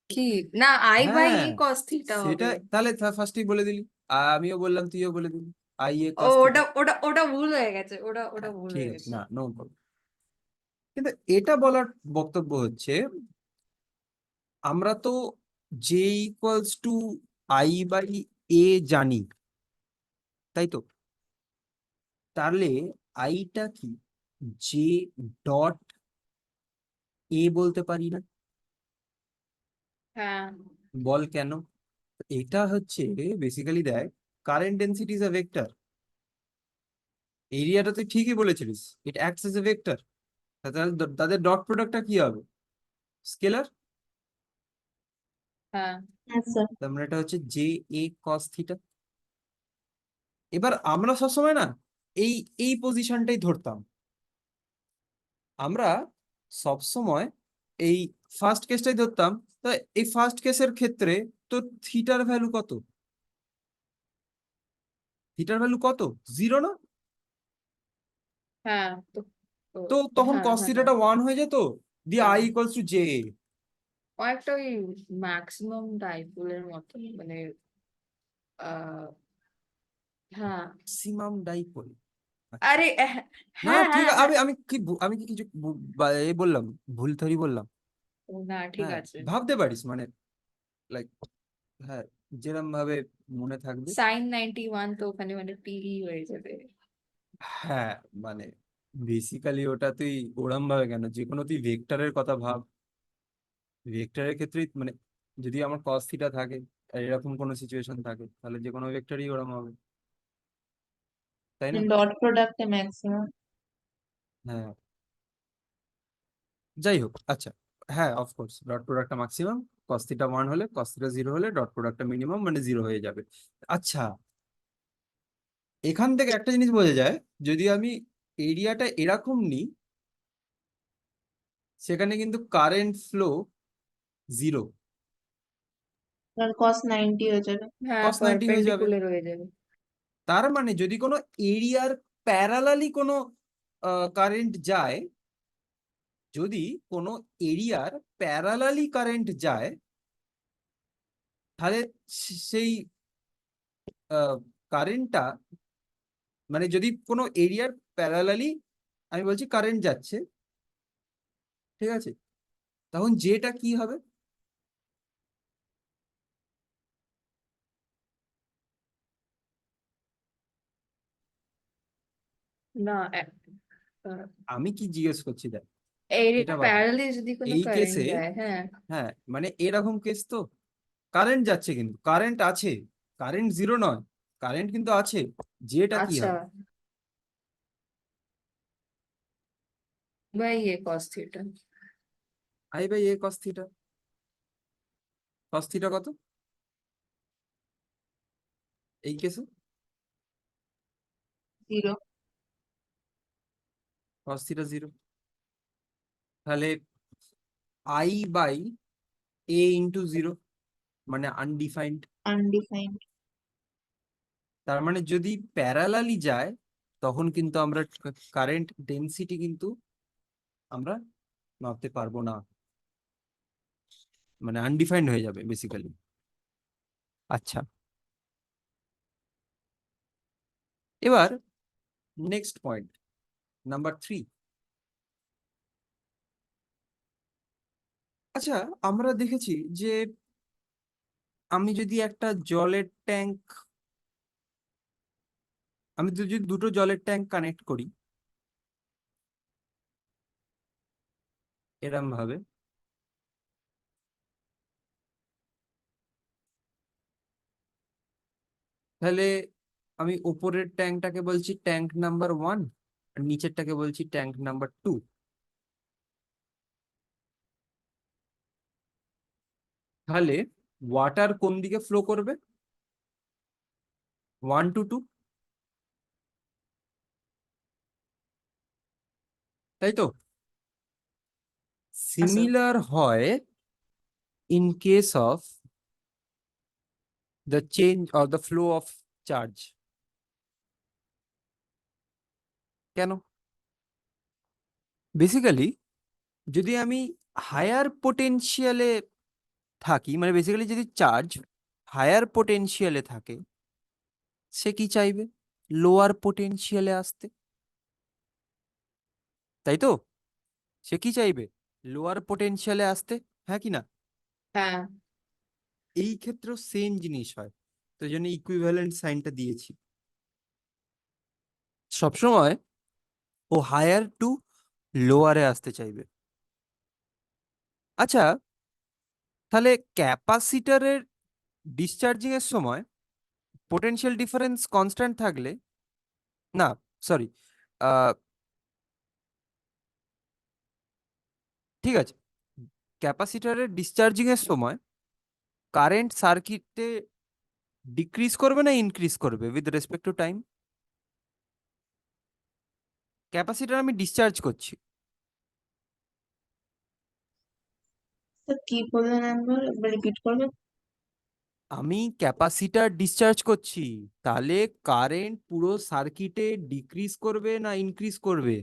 কি না, আই বাই হ্যাঁ এ কস থিটা সেটা হবে? তাহলে ফার্স্টেই বলে দিলি, আমিও বললাম তুইও বলে দিলি, I A O cos theta. ওটা ওটা ওটা ভুল হয়ে গেছে, ওটা ওটা হ্যাঁ ভুল ঠিক হয়ে আছে, গেছে। না নো প্রবলেম। কিন্তু এটা বলার বক্তব্য হচ্ছে, আমরা তো J equals to I by A জানি, তাই তো? তাহলে আইটা কি জে ডট এ বলতে পারি না? হ্যাঁ বল কেন? এটা হচ্ছে বেসিক্যালি দেখ, current density is a vector. এরিয়াটা তুই ঠিকই বলেছিলিস, it acts as a vector. তাহলে তাদের ডট প্রোডাক্টটা কি হবে? স্কেলার। হ্যাঁ হ্যাঁ স্যার। তার মানে এটা হচ্ছে জে এ কস থিটা। এবার আমরা সবসময় না এই এই পজিশনটাই ধরতাম। আমরা সবসময় এই ফার্স্ট কেসটাই ধরতাম। তো এই ফার্স্ট কেসের ক্ষেত্রে তো থিটার ভ্যালু কত? থিটার ভ্যালু কত? 0 না? হ্যাঁ তো তো তখন হ্যাঁ কস হ্যাঁ হ্যাঁ থিটাটা 1 হয়ে যেত, দিয়ে আই হ্যাঁ ইকুয়ালস টু জে। ও একটা ওই ম্যাক্সিমাম ডাইপোলের মতো মানে আহ হ্যাঁ। Maximum dipole. আচ্ছা, আরে না হ্যাঁ ঠিক হ্যাঁ আছে, হ্যাঁ। আমি কি কিছু এ বললাম, ভুল থরি বললাম? ও না ঠিক হ্যাঁ আছে। ভাবতে পারিস মানে লাইক, হ্যাঁ যেরকম ভাবে মনে থাকবে। সাইন 91 তো ওখানে মানে টিই হয়ে যাবে। হ্যাঁ, মানে বেসিক্যালি ওটা তুই ওরম ভাবে কেন, যে কোনো তুই ভেক্টরের কথা ভাব, ভেক্টরের ক্ষেত্রেই মানে যদি আমার কস থিটা থাকে আর এরকম কোনো সিচুয়েশন থাকে, তাহলে যে কোনো ভেক্টরই ওরম হবে, তাই না? ডট প্রোডাক্টে ম্যাক্সিমাম। হ্যাঁ, যাই হোক, আচ্ছা, হ্যাঁ অফকোর্স ডট প্রোডাক্টটা ম্যাক্সিমাম, কস থিটা 1 হলে, কস থিটা 0 হলে ডট প্রোডাক্টটা মিনিমাম, মানে 0 হয়ে যাবে। আচ্ছা, এখান থেকে একটা জিনিস বোঝা যায়, যদি আমি এরিয়াটা এরকম নিই, সেখানে কিন্তু কারেন্ট ফ্লো 0, আর কস 90 হয়ে যাবে। হ্যাঁ, cos 90 হয়ে যাবে। পারপেন্ডিকুলার হয়ে যাবে। তার মানে যদি কোনো এরিয়ার প্যারালালি কোনো কারেন্ট যায়, যদি কোনো এরিয়ার প্যারালালি কারেন্ট যায়, তাহলে সেই কারেন্টটা, মানে যদি কোনো এরিয়ার প্যারালালি আমি বলছি কারেন্ট যাচ্ছে, ঠিক আছে, তখন যেটা কি হবে? না, আমি কি জিজ্ঞেস করছি দেখ, এই এটা বাদ দে। প্যারালালি যদি কোনো এই কারেন্ট কেসে, যায়, হ্যাঁ। হ্যাঁ মানে এরকম কেস তো, কারেন্ট যাচ্ছে কিন্তু কারেন্ট আছে, কারেন্ট 0 নয়, কারেন্ট কিন্তু আছে, যেটা কি আচ্ছা, হবে? By A cos theta. I by A cos theta. Cos theta কত এই কেসে? 0। কস থিটা 0, তাহলে আই বাই এ ইন্টু 0, মানে আনডিফাইন্ড। আনডিফাইন্ড। তার মানে যদি প্যারালালি যায়, তখন কিন্তু আমরা কারেন্ট ডেনসিটি কিন্তু আমরা মাপতে পারবো না, মানে আনডিফাইন্ড হয়ে যাবে বেসিক্যালি। আচ্ছা, এবার নেক্সট পয়েন্ট, নাম্বার 3। আচ্ছা, আমরা দেখেছি যে আমি যদি একটা জলের ট্যাঙ্ক, আমি যদি দুটো জলের ট্যাঙ্ক কানেক্ট করি এরম ভাবে, তাহলে আমি উপরের ট্যাঙ্কটাকে বলছি ট্যাঙ্ক নাম্বার 1, আর নিচেরটাকে বলছি ট্যাঙ্ক নাম্বার 2। তাহলে ওয়াটার কোন দিকে ফ্লো করবে? 1 to 2, তাই তো? সিমিলার হয় in case of the change or the flow of charge. কেন? বেসিক্যালি যদি আমি হায়ার পোটেনশিয়ালে থাকি, মানে বেসিক্যালি যদি চার্জ হায়ার পোটেনশিয়ালে থাকে, সে কি চাইবে? লোয়ার পোটেনশিয়ালে আসতে, তাই তো? সে কি চাইবে? লোয়ার পোটেনশিয়ালে আসতে, হ্যাঁ কি না? হ্যাঁ, এই ক্ষেত্রেও সেম জিনিস হয়, তো এই জন্য ইকুইভ্যালেন্ট সাইনটা দিয়েছি। সবসময় ও হায়ার টু লোয়ারে আসতে চাইবে। আচ্ছা, তাহলে ক্যাপাসিটরের ডিসচার্জিং এর সময় পোটেনশিয়াল ডিফারেন্স কনস্ট্যান্ট থাকলে, না সরি, ঠিক আছে, ক্যাপাসিটরের ডিসচার্জিং এর সময় কারেন্ট সার্কিটে ডিক্রিজ করবে না ইনক্রিজ করবে with respect to time? Capacitor আমি ডিসচার্জ করছি, তো কি বললেন একবার রিপিট করবে? আমি ক্যাপাসিটর ডিসচার্জ করছি, তাহলে কারেন্ট পুরো সার্কিটে ডিক্রিজ করবে না ইনক্রিজ করবে?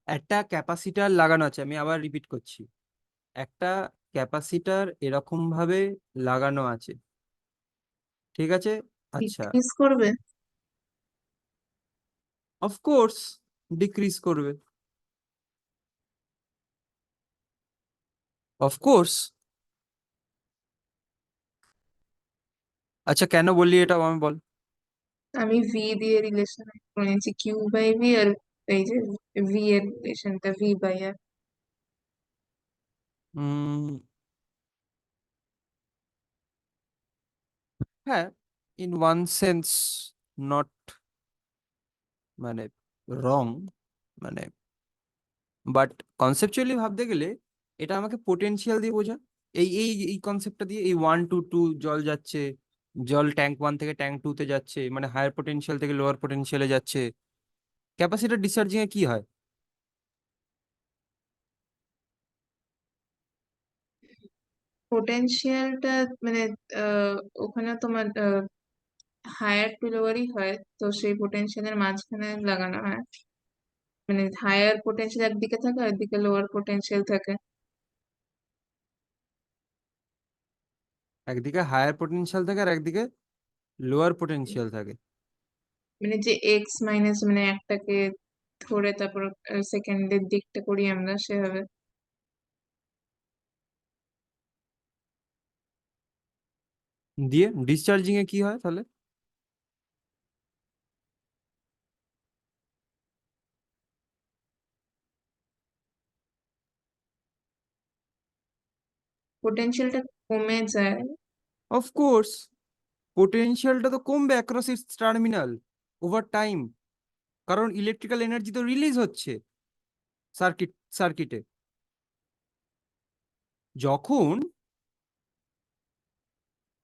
একটা ক্যাপাসিটর লাগানো আছে, আমি আবার রিপিট করছি, একটা ক্যাপাসিটর এরকম ভাবে লাগানো আছে, ঠিক আছে? আচ্ছা, ডিক্রিজ করবে। অফকোর্স ডিক্রিজ করবে। অফকোর্স। আচ্ছা, কেন বললি এটা আমি বল। আমি ভি দিয়ে রিলেশন নিয়েছি, কিউ বাই ভি, আর এই যে ভি এর রিলেশনটা ভি বাই আর। উম, হ্যাঁ, ইন ওয়ান সেন্স নট, মানে রং, মানে বাট কনসেপচুয়ালি ভাবতে গেলে এটা আমাকে পোটেনশিয়াল দিয়ে বোঝা। এই কনসেপ্টটা দিয়ে, এই 1 to 2 জল যাচ্ছে, জল ট্যাঙ্ক 1 থেকে ট্যাঙ্ক 2 তে যাচ্ছে, মানে হায়ার পোটেনশিয়াল থেকে লোয়ার পোটেনশিয়ালে যাচ্ছে। ক্যাপাসিটর ডিসচার্জিং এ কি হয়? পোটেনশিয়ালটা মানে আহ, ওখানে তোমার হায়ার টু লোয়ারই হয়, তো সেই পোটেনশিয়ালের মাঝখানে লাগানো হয়। মানে হায়ার পোটেনশিয়াল একদিকে থাকে আর একদিকে লোয়ার পোটেনশিয়াল থাকে। একদিকে হায়ার পোটেনশিয়াল থাকে আর একদিকে লোয়ার পোটেনশিয়াল থাকে। মানে যে এক্স মাইনাস, মানে একটাকে ধরে তারপর সেকেন্ডের দিকটা করি আমরা সেভাবে। দিয়ে ডিসচার্জিং এ কি হয় তাহলে? পোটেনশিয়ালটা কমে যায়। অফকোর্স, পোটেনশিয়ালটা তো কমবে across it's terminal over time, কারণ ইলেকট্রিক্যাল এনার্জি তো রিলিজ হচ্ছে সার্কিটে। যখন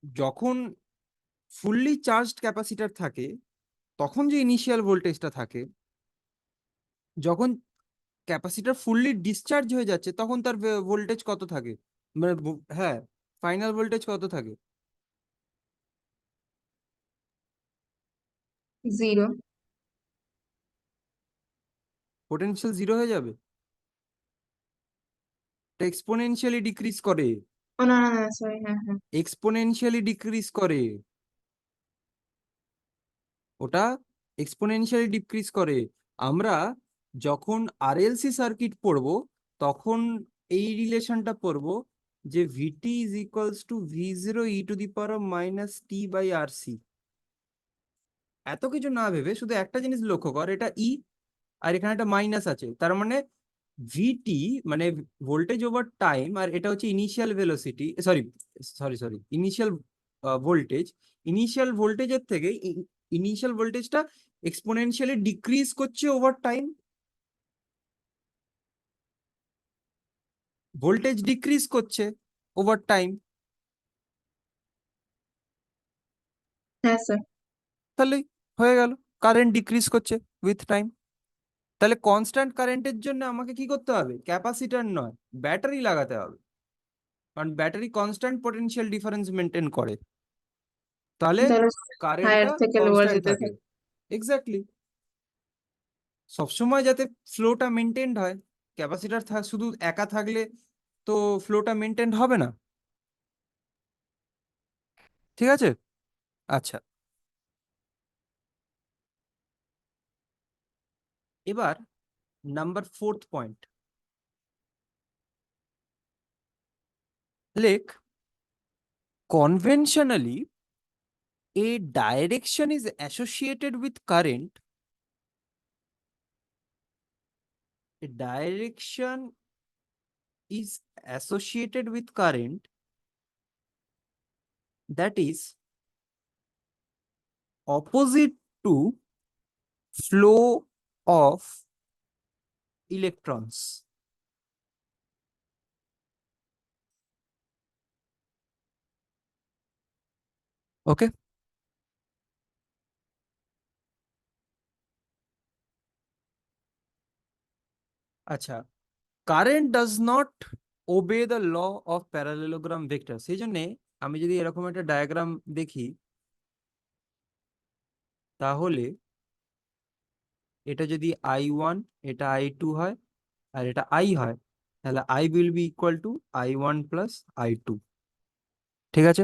যখন ফুললি চার্জড ক্যাপাসিটর থাকে, তখন যে ইনিশিয়াল ভোল্টেজটা থাকে, যখন ক্যাপাসিটর ফুললি ডিসচার্জ হয়ে যাচ্ছে তখন তার ভোল্টেজ কত থাকে? মানে হ্যাঁ, ফাইনাল ভোল্টেজ কত থাকে? জিরো। পোটেনশিয়াল জিরো হয়ে যাবে? এটা এক্সপোনেনশিয়ালি ডিক্রিজ করে, ও না না না, সরি, হ্যাঁ হ্যাঁ। এক্সপোনেনশিয়ালি ডিক্রিজ করে। ওটা এক্সপোনেনশিয়ালি ডিক্রিজ করে। আমরা যখন আরএলসি সার্কিট পড়বো তখন এই রিলেশনটা পড়বো, যে ভিটি is equals two v0 e⁻t/-t/RC। এত কিছু না ভেবে শুধু একটা জিনিস লক্ষ্য কর, এটা ই আর এখানে একটা মাইনাস আছে, তার মানে ভিটি মানে ভোল্টেজ ওভার টাইম, আর এটা হচ্ছে initial velocity, sorry sorry sorry initial voltage. Initial ভোল্টেজের থেকে ইনিশিয়াল ভোল্টেজটা এক্সপোনেনশিয়ালি ডিক্রিজ করছে ওভার টাইম, ভোল্টেজ ডিক্রিজ করছে ওভার টাইম। হ্যাঁ স্যার। তাহলে হয়ে গেল, কারেন্ট ডিক্রিজ করছে উইথ টাইম। তাহলে কনস্ট্যান্ট কারেন্টের জন্য আমাকে কি করতে হবে? ক্যাপাসিটর নয়, ব্যাটারি লাগাতে হবে, কারণ battery constant potential difference maintain করে। তাহলে তাহলে হায়ার কারেন্টটা থেকে লোয়ার কনস্ট্যান্ট যেতে থাকে। থাকে। এক্স্যাক্টলি, সবসময় যাতে ফ্লোটা মেনটেন্ড হয়। ক্যাপাসিটর শুধু একা থাকলে তো ফ্লোটা মেনটেন্ড হবে না। ঠিক আছে, আচ্ছা, এবার নাম্বার 4th পয়েন্ট লেখ। Conventionally a direction is associated with current. A direction is associated with current that is opposite to flow of electrons. Okay. আচ্ছা, current does not obey the law of parallelogram vector. সেই জন্যে আমি যদি এরকম একটা diagram দেখি, তাহলে এটা যদি I1, এটা I2 হয়, আর এটা I হয়, তাহলে I will be equal to I1 plus I2। ঠিক আছে,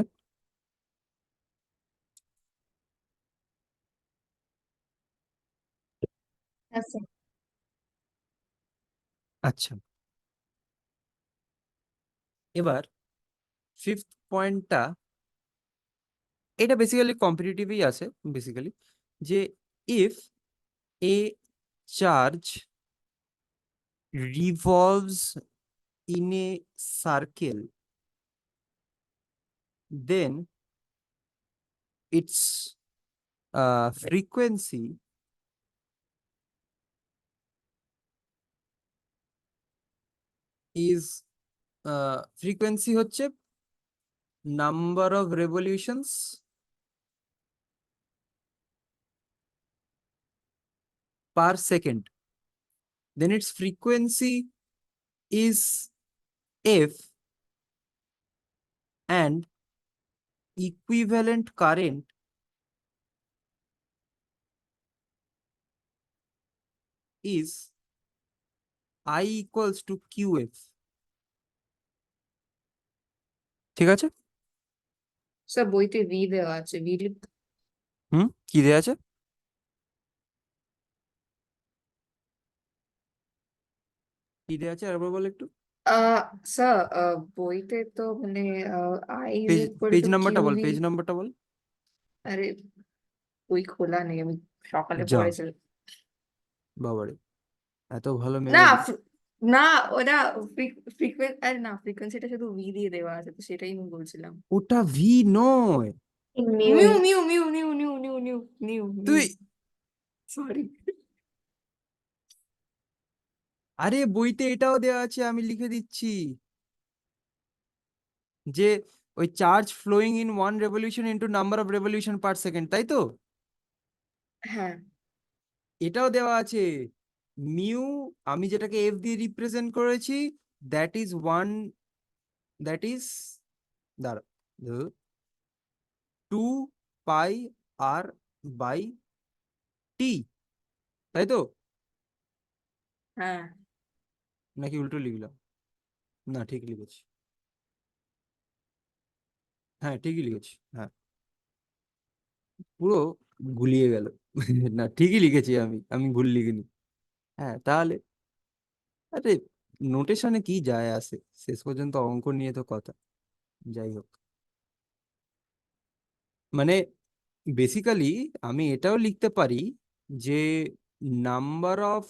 হ্যাঁ স্যার। আচ্ছা, এবার ফিফথ পয়েন্টটা, এটা বেসিক্যালি কম্পিটিটিভই আছে বেসিক্যালি, যে if A charge revolves in a circle, then its frequency is frequency হচ্ছে number of revolutions per second, then its frequency is f, and equivalent current is I equals to qf. ঠিক আছে? Sir বইতে V দেওয়া আছে, V কি দেয়া আছে? কি দেয়া আছে আরেকবার বল একটু। স্যার বইতে তো মানে I is page equal page to নাম্বারটা বল, কিউভি। পেজ নাম্বারটা বল। আরে বই খোলা নেই, আমি সকালে যা পড়েছি। বাবারে, এত ভালো না মেমোরি। না ওটা ফ্রিকোয়েন্সি, আরে না ফ্রিকোয়েন্সিটা শুধু ভি দিয়ে দেওয়া আছে, তো সেটাই আমি বলছিলাম। ওটা ভি নয়। Mu mu mu mu new new new new তুই সরি। আরে বইতে এটাও দেওয়া আছে, আমি লিখে দিচ্ছি, যে ওই charge flowing in one revolution into number of revolution per second, তাই তো? হ্যাঁ এটাও দেওয়া আছে মিউ, আমি যেটাকে এফ দিয়ে রিপ্রেজেন্ট করেছি, that is one, that is, দাঁড়া, 2 পাই আর বাই টি, তাই তো? হ্যাঁ নাকি উল্টো লিখলাম? না ঠিক লিখেছি, হ্যাঁ ঠিকই লিখেছি, হ্যাঁ পুরো গুলিয়ে গেল। না ঠিকই লিখেছি, আমি ভুল লিখিনি। হ্যাঁ তাহলে, আরে নোটেশনে কি যায় আসে, শেষ পর্যন্ত অঙ্ক নিয়ে তো কথা। যাই হোক, মানে বেসিক্যালি আমি এটাও লিখতে পারি যে নাম্বার অফ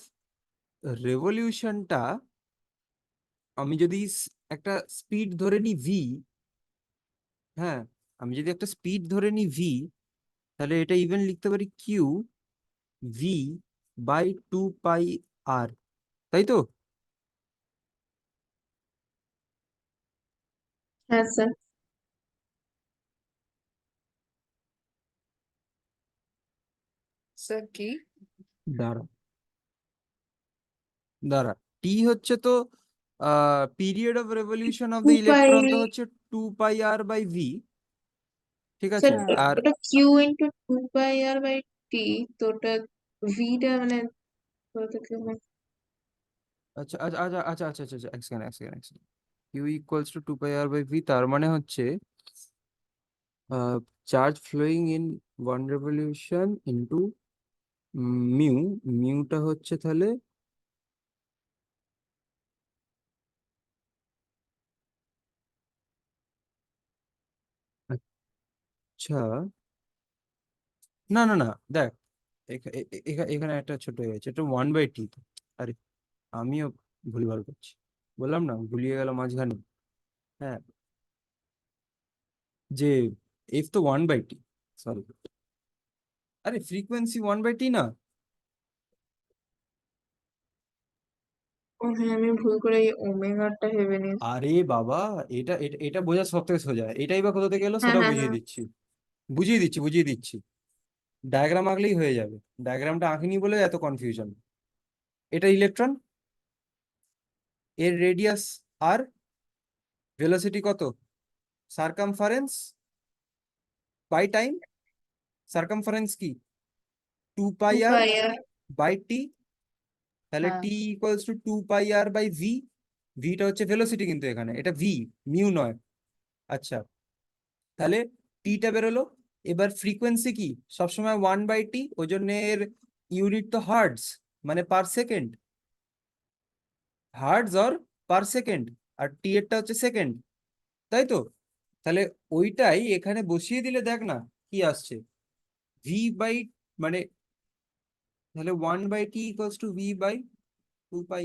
রেভলিউশনটা, আমি যদি একটা স্পিড ধরে নিই ভি, হ্যাঁ আমি যদি একটা স্পিড ধরে নিই ভি, তাহলে এটা ইভেন লিখতে পারি কিউ ভি বাই 2 পাই আর, তাই তো? হ্যাঁ স্যার। স্যার কি? দাঁড়া দাঁড়া, টি হচ্ছে তো period of revolution of the 2 pi. Electron, তো হচ্ছে 2 পাই আর বাই ভি, ঠিক আছে? স্যার আর ওটা q into 2 pi r by t, তো ওটা ভিটা মানে কোথা থেকে হয়? আচ্ছা আচ্ছা আচ্ছা আচ্ছা আচ্ছা আচ্ছা এক সেকেন্ড এক সেকেন্ড এক second, q equals to 2 pi r by v, তার মানে হচ্ছে charge flowing in one revolution into mu, মিউটা হচ্ছে তাহলে, আচ্ছা না না না, দেখ এখানে একটা ছোট হয়ে গেছে, এটা 1/t। আরে আমিও ভুলভাল করছি, বললাম না ভুলিয়ে গেল মাঝখানে। হ্যাঁ, যে এফ তো 1/t, সরি, আরে ফ্রিকোয়েন্সি 1/t না। ও হ্যাঁ, আমি ভুল করে এই ওমেগাটা ভেবে নিয়েছি। আরে বাবা, এটা এটা এটা বোঝা সব থেকে সোজা, এটাই বা কোথা থেকে এলো হ্যাঁ সেটাও হ্যাঁ বুঝিয়ে হ্যাঁ। দিচ্ছি, বুঝিয়ে দিচ্ছি। ডায়াগ্রাম আঁকলেই হয়ে যাবে, ডায়াগ্রামটা আঁকিনি বলে এত কনফিউশন। এটা ইলেকট্রন, এর রেডিয়াস আর, ভেলোসিটি কত, সারকামফারেন্স বাই টাইম, সারকামফারেন্স কি, two two pi r pi r by t, তাহলে হ্যাঁ t equals to 2 pi r by v, ভিটা হচ্ছে ভেলোসিটি, কিন্তু এখানে এটা ভি, মিউ নয়। আচ্ছা, তাহলে টিটা বেরোলো। এবার ফ্রিকোয়েন্সি কি, সবসময় 1/t, ওই জন্য এর ইউনিট তো হার্টজ, মানে per second, hertz or per second, আর টি এরটা হচ্ছে সেকেন্ড, তাই তো? তাহলে ওইটাই এখানে বসিয়ে দিলে দেখ না কি আসছে, ভি বাই, মানে তাহলে 1/t equals to v by 2 pi.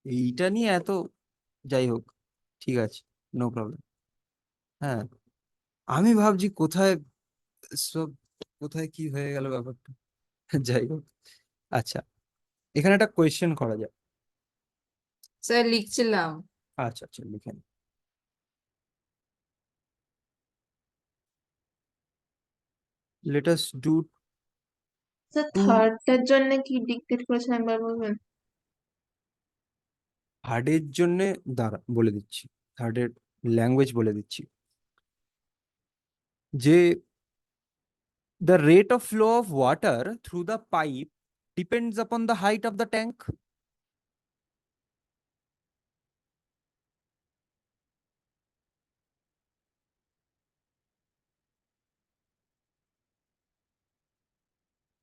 এইটা নিয়ে এত, যাই হোক, ঠিক আছে, নো প্রবলেম। হ্যাঁ, আমি ভাবছি কোথায় সব, কোথায় কি হয়ে গেল ব্যাপারটা। যাই হোক, আচ্ছা, এখানে একটা কোয়েশ্চেন করা যায়। স্যার লিখছিলাম। আচ্ছা আচ্ছা, লিখেন। Let us do sir two. থার্ডটার জন্য কি ডিক্টেট করেছেন একবার বলবেন? থার্ডের জন্য দাঁড়া বলে দিচ্ছি, থার্ডের ল্যাঙ্গুয়েজ বলে দিচ্ছি, যে the rate of flow of water through the pipe depends upon the height of the tank.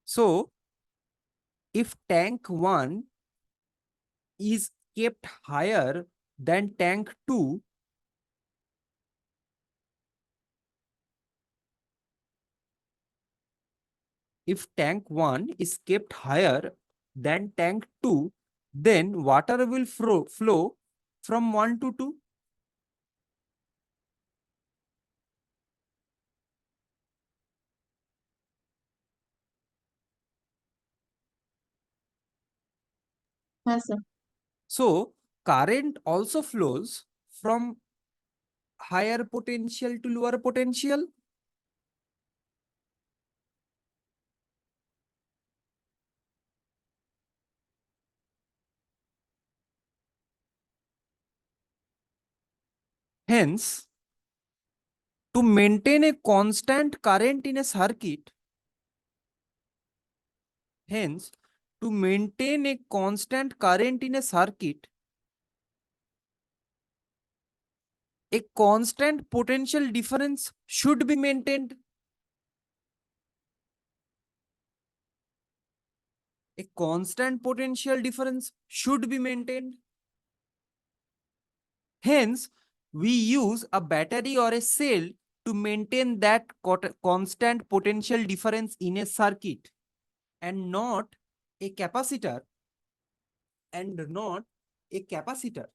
So, if tank 1 is kept higher than tank 2, if tank 1 is kept higher than tank 2, then water will flow from 1 to 2. হ্যাঁ sir. So, current also flows from higher potential to lower potential. Hence, to maintain a constant current in a circuit, hence, to maintain a constant current in a circuit, a constant potential difference should be maintained. A constant potential difference should be maintained. Hence, we use a battery or a cell to maintain that constant potential difference in a circuit, and not a capacitor, and not a capacitor.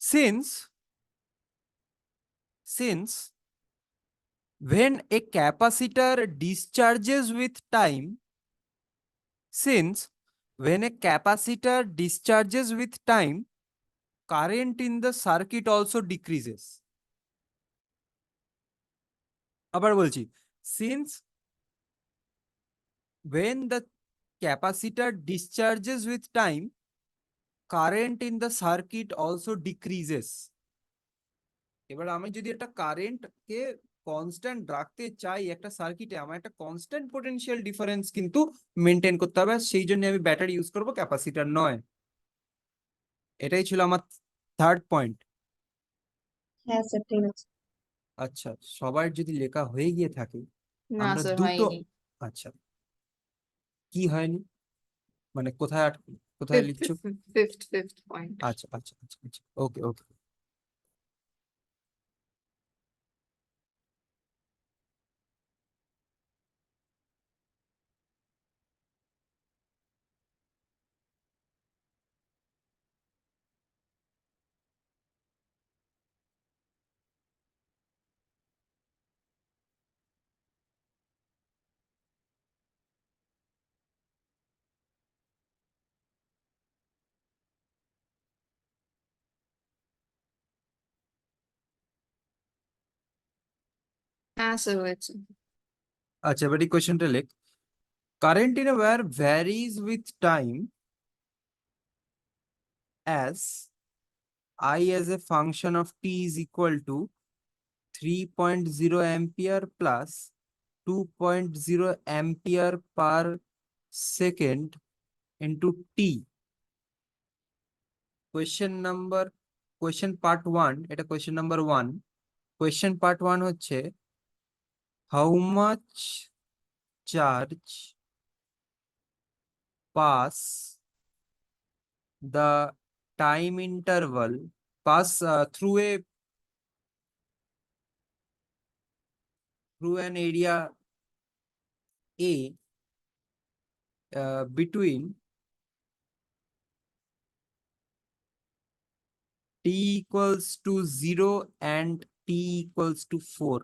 Since when a capacitor discharges with time, since when a capacitor discharges with time, current in the circuit also decreases. আবার বলছি, since when the capacitor discharges with time, current in the circuit also decreases. এবার আমি যদি একটা current কে constant রাখতে চাই একটা সার্কিটে, আমার একটা কনস্ট্যান্ট পোটেনশিয়াল ডিফারেন্স কিন্তু মেনটেন করতে হবে, সেই জন্য আমি ব্যাটারি ইউজ করব, ক্যাপাসিটর নয়। এটাই ছিল আমার থার্ড পয়েন্ট। হ্যাঁ স্যার, ঠিক আছে। আচ্ছা, সবার যদি লেখা হয়ে গিয়ে থাকে, না আমরা স্যার দুটো, হয়নি। আচ্ছা, কি হয়নি মানে কোথায় কোথায় লিখছো? Fifth point. আচ্ছা আচ্ছা আচ্ছা আচ্ছা, ওকে ওকে। হ্যাঁ স্যার হয়েছে। আচ্ছা, এবার এই কোয়েশ্চেনটা লেখ, current in a wire varies with time as I as a function of t is equal to 3.0 ampere plus 2.0 ampere per second into t. Question part 1, এটা question number 1. Question part 1 হচ্ছে, how much charge pass the time interval pass through an area A between t equals to 0 and t equals to 4.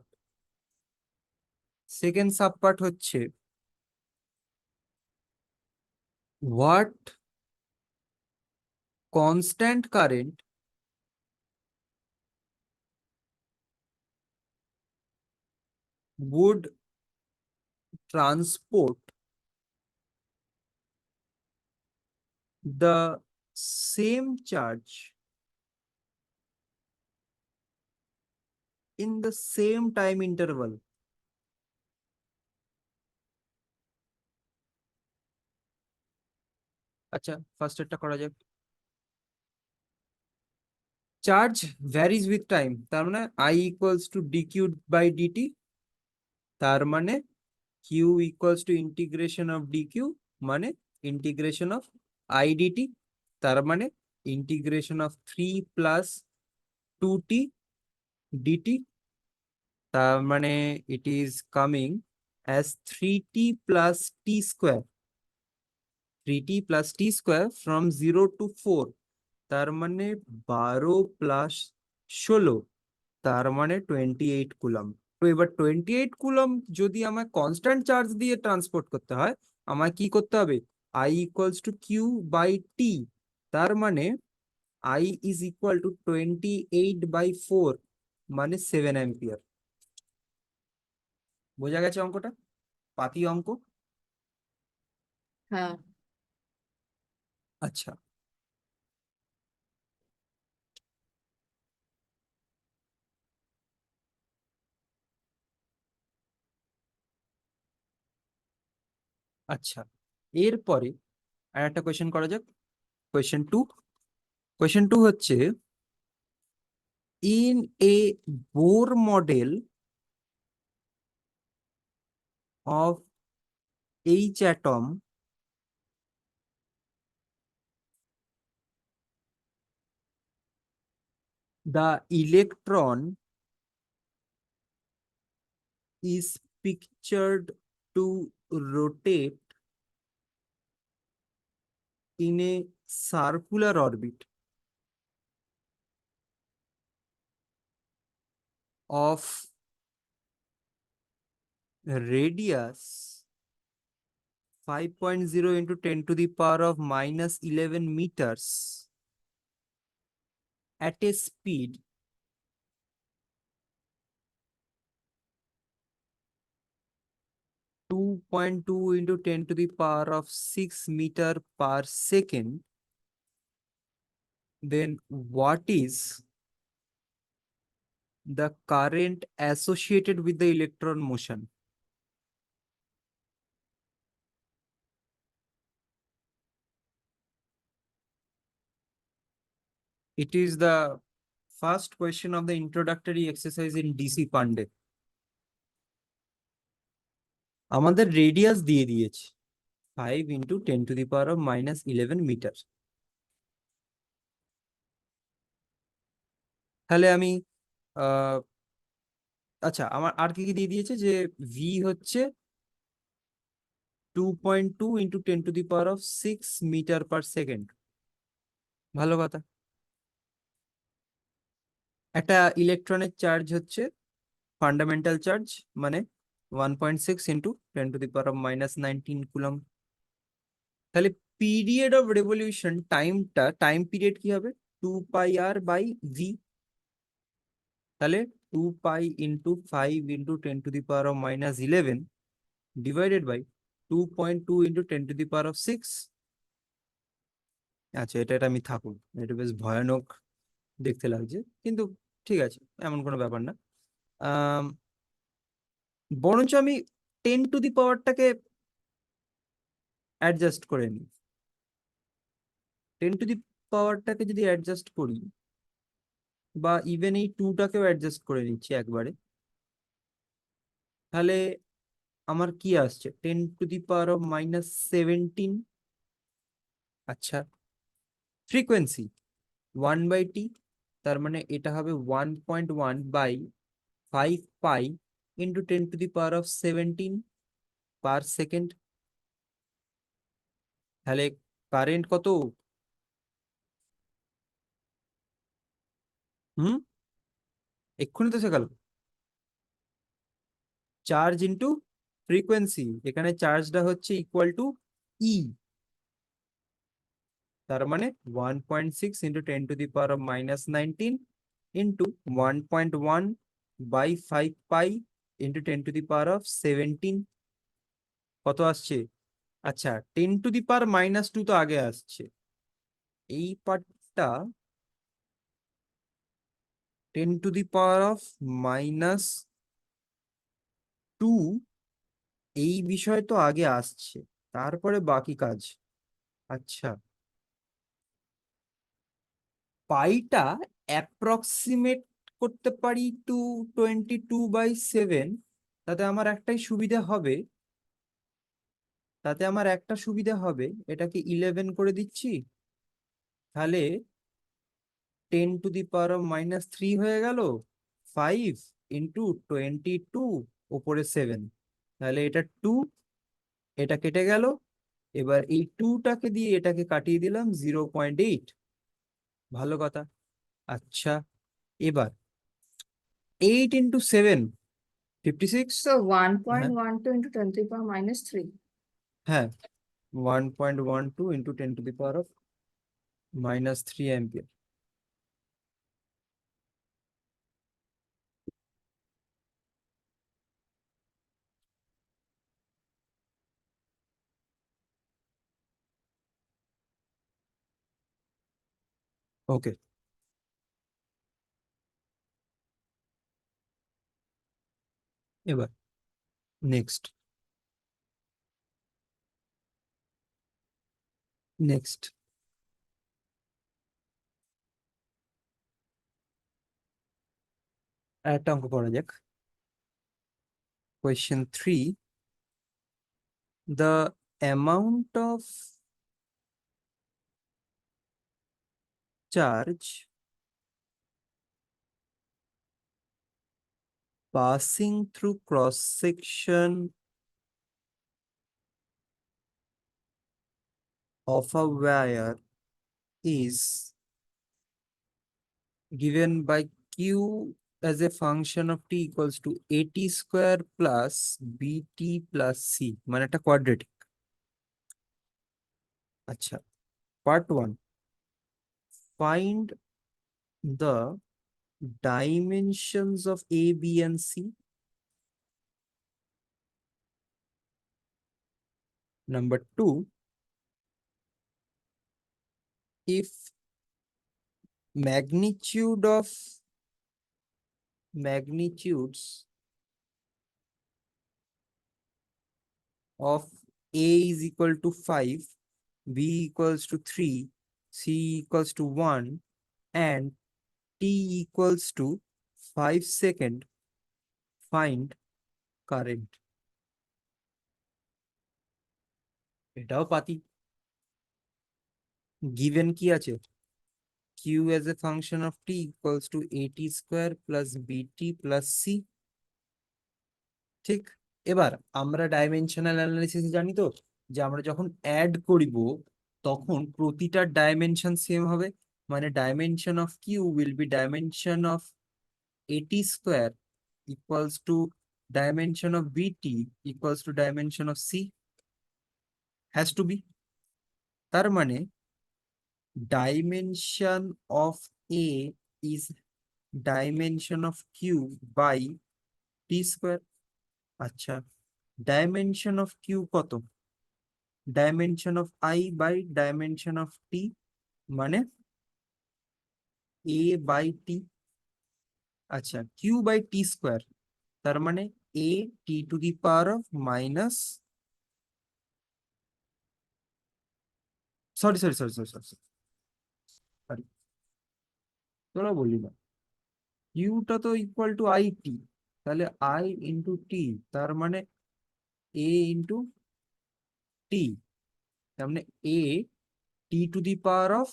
Second subpart হচ্ছে what constant current would transport the same charge in the same time interval. আচ্ছা first একটা করা যাক। Charge varies with time, তার মানে I equals to dq by dt, তার মানে q equals to integration of dq মানে ইন্টিগ্রেশন অফ I dt, তার মানে integration of 3 plus 2t dt, তার মানে it is coming as 3t plus t square, 3t plus t square from 0 to 4, তার মানে 12 plus 16, তার মানে 28 কুলম। তো এবার 28 কুলম যদি আমায় কনস্ট্যান্ট চার্জ দিয়ে ট্রান্সপোর্ট করতে হয়, আমায় কি করতে হবে? I equals to Q by টি, তার মানে I ইজ ইকুয়াল টু 28/4 মানে 7 অ্যাম্পিয়ার। বোঝা গেছে অঙ্কটা? পাতি অঙ্ক। হ্যাঁ, আচ্ছা আচ্ছা, এরপরে আর একটা কোয়েশ্চেন করা যাক। কোয়েশ্চেন টু হচ্ছে in a Bohr model of H atom, the electron is pictured to rotate in a circular orbit of radius 5.0 into 10 to the power of minus 11 meters at a speed 2.2 into 10 to the power of 6 meter per second, then what is the current associated with the electron motion? It is the first question of the introductory exercise in DC Pandey. আমাদের radius দিয়ে দিয়েছে 5 into 10 to the power of minus 11 metre. তাহলে আমি আচ্ছা আমার আর কি কি দিয়ে দিয়েছে, যে ভি হচ্ছে 2.2 into 10 to the power of 6 metre per second. ভালো কথা। একটা ইলেকট্রনের চার্জ হচ্ছে ফান্ডামেন্টাল চার্জ, মানে 1.6 into 10 to the power of minus 19 coulomb. তাহলে period of revolution time period কি হবে? 2πr/v। তাহলে 2π into 5 into 10 to the power of minus 11 divided by 2.2 into 10 to the power of 6। আচ্ছা এটা আমি থাকুক, এটা বেশ ভয়ানক দেখতে লাগছে, কিন্তু ঠিক আছে, এমন কোনো ব্যাপার না। বরঞ্চ আমি 10 to the পাওয়ারটাকে অ্যাডজাস্ট করে নিই। 10 to the পাওয়ারটাকে যদি অ্যাডজাস্ট করি, বা ইভেন এই 2টাকেও অ্যাডজাস্ট করে নিচ্ছি একবারে, তাহলে আমার কি আসছে 10⁻⁻17। আচ্ছা, ফ্রিকোয়েন্সি 1/t, তার মানে এটা হবে 1.1/5 পাই ইন্টু 10⁻17 পার সেকেন্ড। তাহলে কারেন্ট কত? হুম, এক্ষুনি তো শেখালো, চার্জ ইন্টু ফ্রিকোয়েন্সি। এখানে চার্জটা হচ্ছে ইকুয়াল টু ই, তার মানে 1.6 ইন্টু 10⁻⁻19 ইন্টু 1.1/5 পাই ইন্টু 10⁻17। কত আসছে? আচ্ছা, 10⁻⁻2 তো আগে আসছে, এই পার্টটা 10⁻⁻2 এই বিষয় তো আগে আসছে, তারপরে বাকি কাজ। আচ্ছা, পাইটা অ্যাপ্রক্সিমেট করতে পারি টু 22/7। তাতে আমার একটাই সুবিধা হবে, এটাকে 11 করে দিচ্ছি, তাহলে 10⁻⁻³ হয়ে গেল 5 ইন্টু 22 ওপরে 7, তাহলে এটা 2, এটা কেটে গেল। এবার এই 2টাকে দিয়ে এটাকে কাটিয়ে দিলাম 0.8। ভালো কথা। আচ্ছা, এবার 8 ইন্টু 7, 56। So one point হ্যাঁ, one two into 10⁻⁻3. হ্যাঁ, 1.12 ইন্টু 10⁻⁻³ অ্যাম্পিয়ার। ওকে, এবার নেক্সট নেক্সট একটা অঙ্ক করা যাক। Question 3, the amount of charge passing through cross section of a wire is given by q as a function of t equals to at square plus bt plus c, মানে একটা quadratic. আচ্ছা, part 1, find the dimensions of a, b and c. Number 2, if magnitudes of a is equal to 5, b equals to 3, c equals to 1 and t equals to 5 second, find current. এটাও পাতি। Given কি আছে? q as a function of t equals to at square plus bt plus c। ঠিক, এবার আমরা dimensional analysis জানি তো, যে আমরা যখন অ্যাড করিব তখন প্রতিটার ডাইমেনশন সেম হবে, মানে dimension of q will be dimension of এটি square equals to dimension of BT equals to dimension of C, has to be. তার মানে dimension of A is dimension of q by t square. আচ্ছা, dimension of q কত? Dimension of I by dimension of t, মানে A by T. আচ্ছা, Q by t square, তার মানে a T to the power of minus, sorry sorry sorry sorry sorry sorry, তোরা বললি না, কিউটা তো ইকুয়াল টু আই টি, তাহলে I into T, তার মানে a into t, তার মানে a t to the power of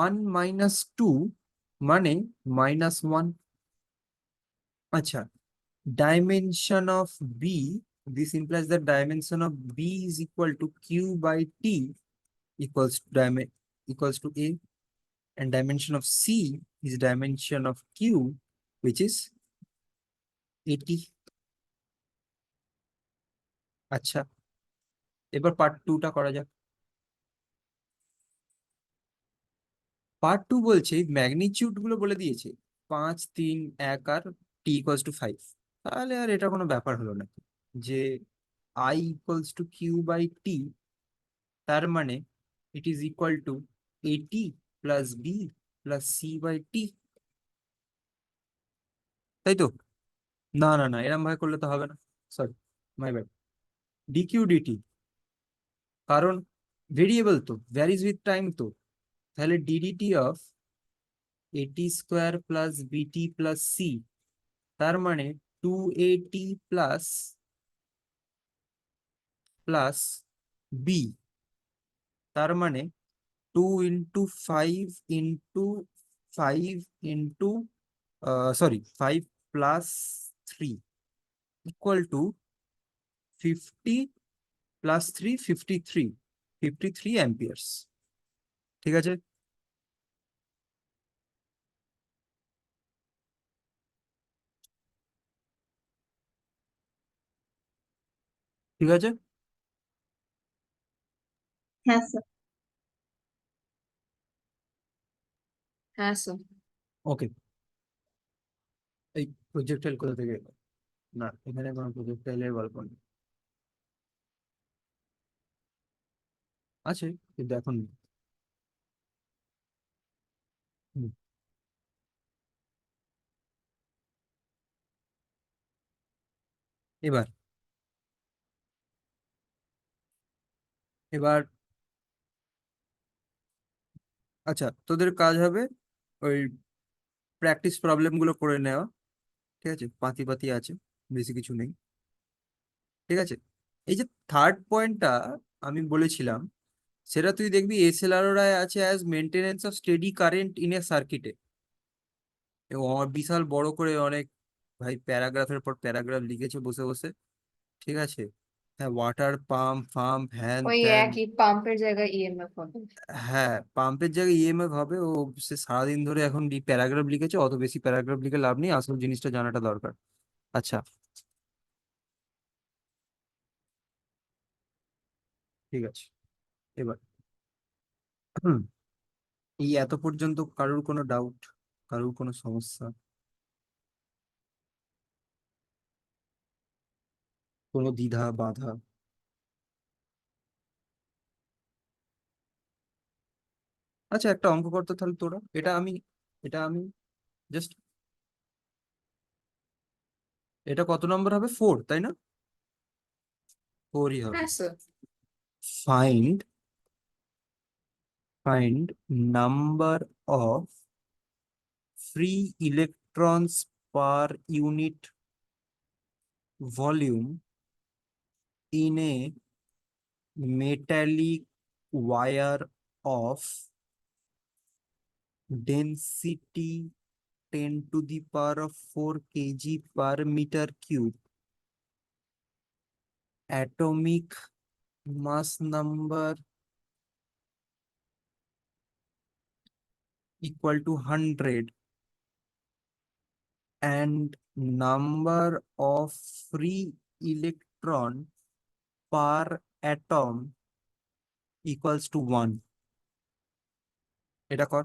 1 minus 2 মানে -1। আচ্ছা, dimension of b, this implies that dimension of b is equal to q by t equals to a, and dimension of c is dimension of q, which is 80। আচ্ছা, এবার part 2টা করা যাক। Part 2 বলছে magnitude গুলো বলে দিয়েছে 5, 3, 1 আর t equals two 5। তাহলে আর এটা কোনো ব্যাপার হলো না যে i equals to Q by টি, তার মানে it is equal to AT plus B plus C by T, তাই তো? না না না, এরম ভাবে করলে তো হবে না, sorry, my bad. D q d t, কারণ ভেরিয়েবল তো ভ্যারিজ উইথ টাইম, তো তাহলে ডিডিটি অফ এটি square plus b t plus c, তার মানে 2at প্লাস প্লাস বি, তার মানে 2 into 5 into 5 into sorry 5 plus 3 equal to 50 plus 3 53 amperes. ঠিক আছে, ঠিক আছে। হ্যাঁ স্যার। হ্যাঁ স্যার। ওকে, এই প্রজেক্টাইল কোথা থেকে এলো? না, এখানে কোনো প্রজেক্টাইলের গল্প নেই, আছে কিন্তু এখন নেই। হুম, এবার এবার আচ্ছা, তোদের কাজ হবে ওই প্র্যাকটিস প্রবলেম গুলো করে নেওয়া। ঠিক আছে, পাতি পাতি আছে, বেশি কিছু নেই। ঠিক আছে, এই যে থার্ড পয়েন্টটা আমি বলেছিলাম, সেটা তুই দেখবি এসএলআর আছে as maintenance of steady current in a সার্কিটে, এবং বিশাল বড় করে অনেক, ভাই প্যারাগ্রাফের পর প্যারাগ্রাফ লিখেছে বসে বসে। ঠিক আছে, হ্যাঁ, ওয়াটার পাম্প ফাম্প হ্যান ওই ত্যান। একই পাম্পের জায়গায় ইএমএফ হবে। হ্যাঁ, পাম্পের জায়গায় ইএমএফ হবে। ও সে সারাদিন ধরে এখন প্যারাগ্রাফ লিখেছে, অত বেশি প্যারাগ্রাফ লিখে লাভ নেই, আসল জিনিসটা জানাটা দরকার। আচ্ছা, ঠিক আছে, এবার এই এত পর্যন্ত কারোর কোনো ডাউট, কারোর কোনো সমস্যা, কোনো দ্বিধা বাধা? আচ্ছা, একটা অঙ্ক করতে তাহলে তোরা, এটা আমি জাস্ট, এটা কত নম্বর হবে? 4, তাই না? 4ই হবে। হ্যাঁ sir. Find number of free electrons per unit volume in a metallic wire of density 10 to the power of 4 kg per meter cube, atomic mass number equal to 100, and number of free electron per atom equals to 1। এটা কর।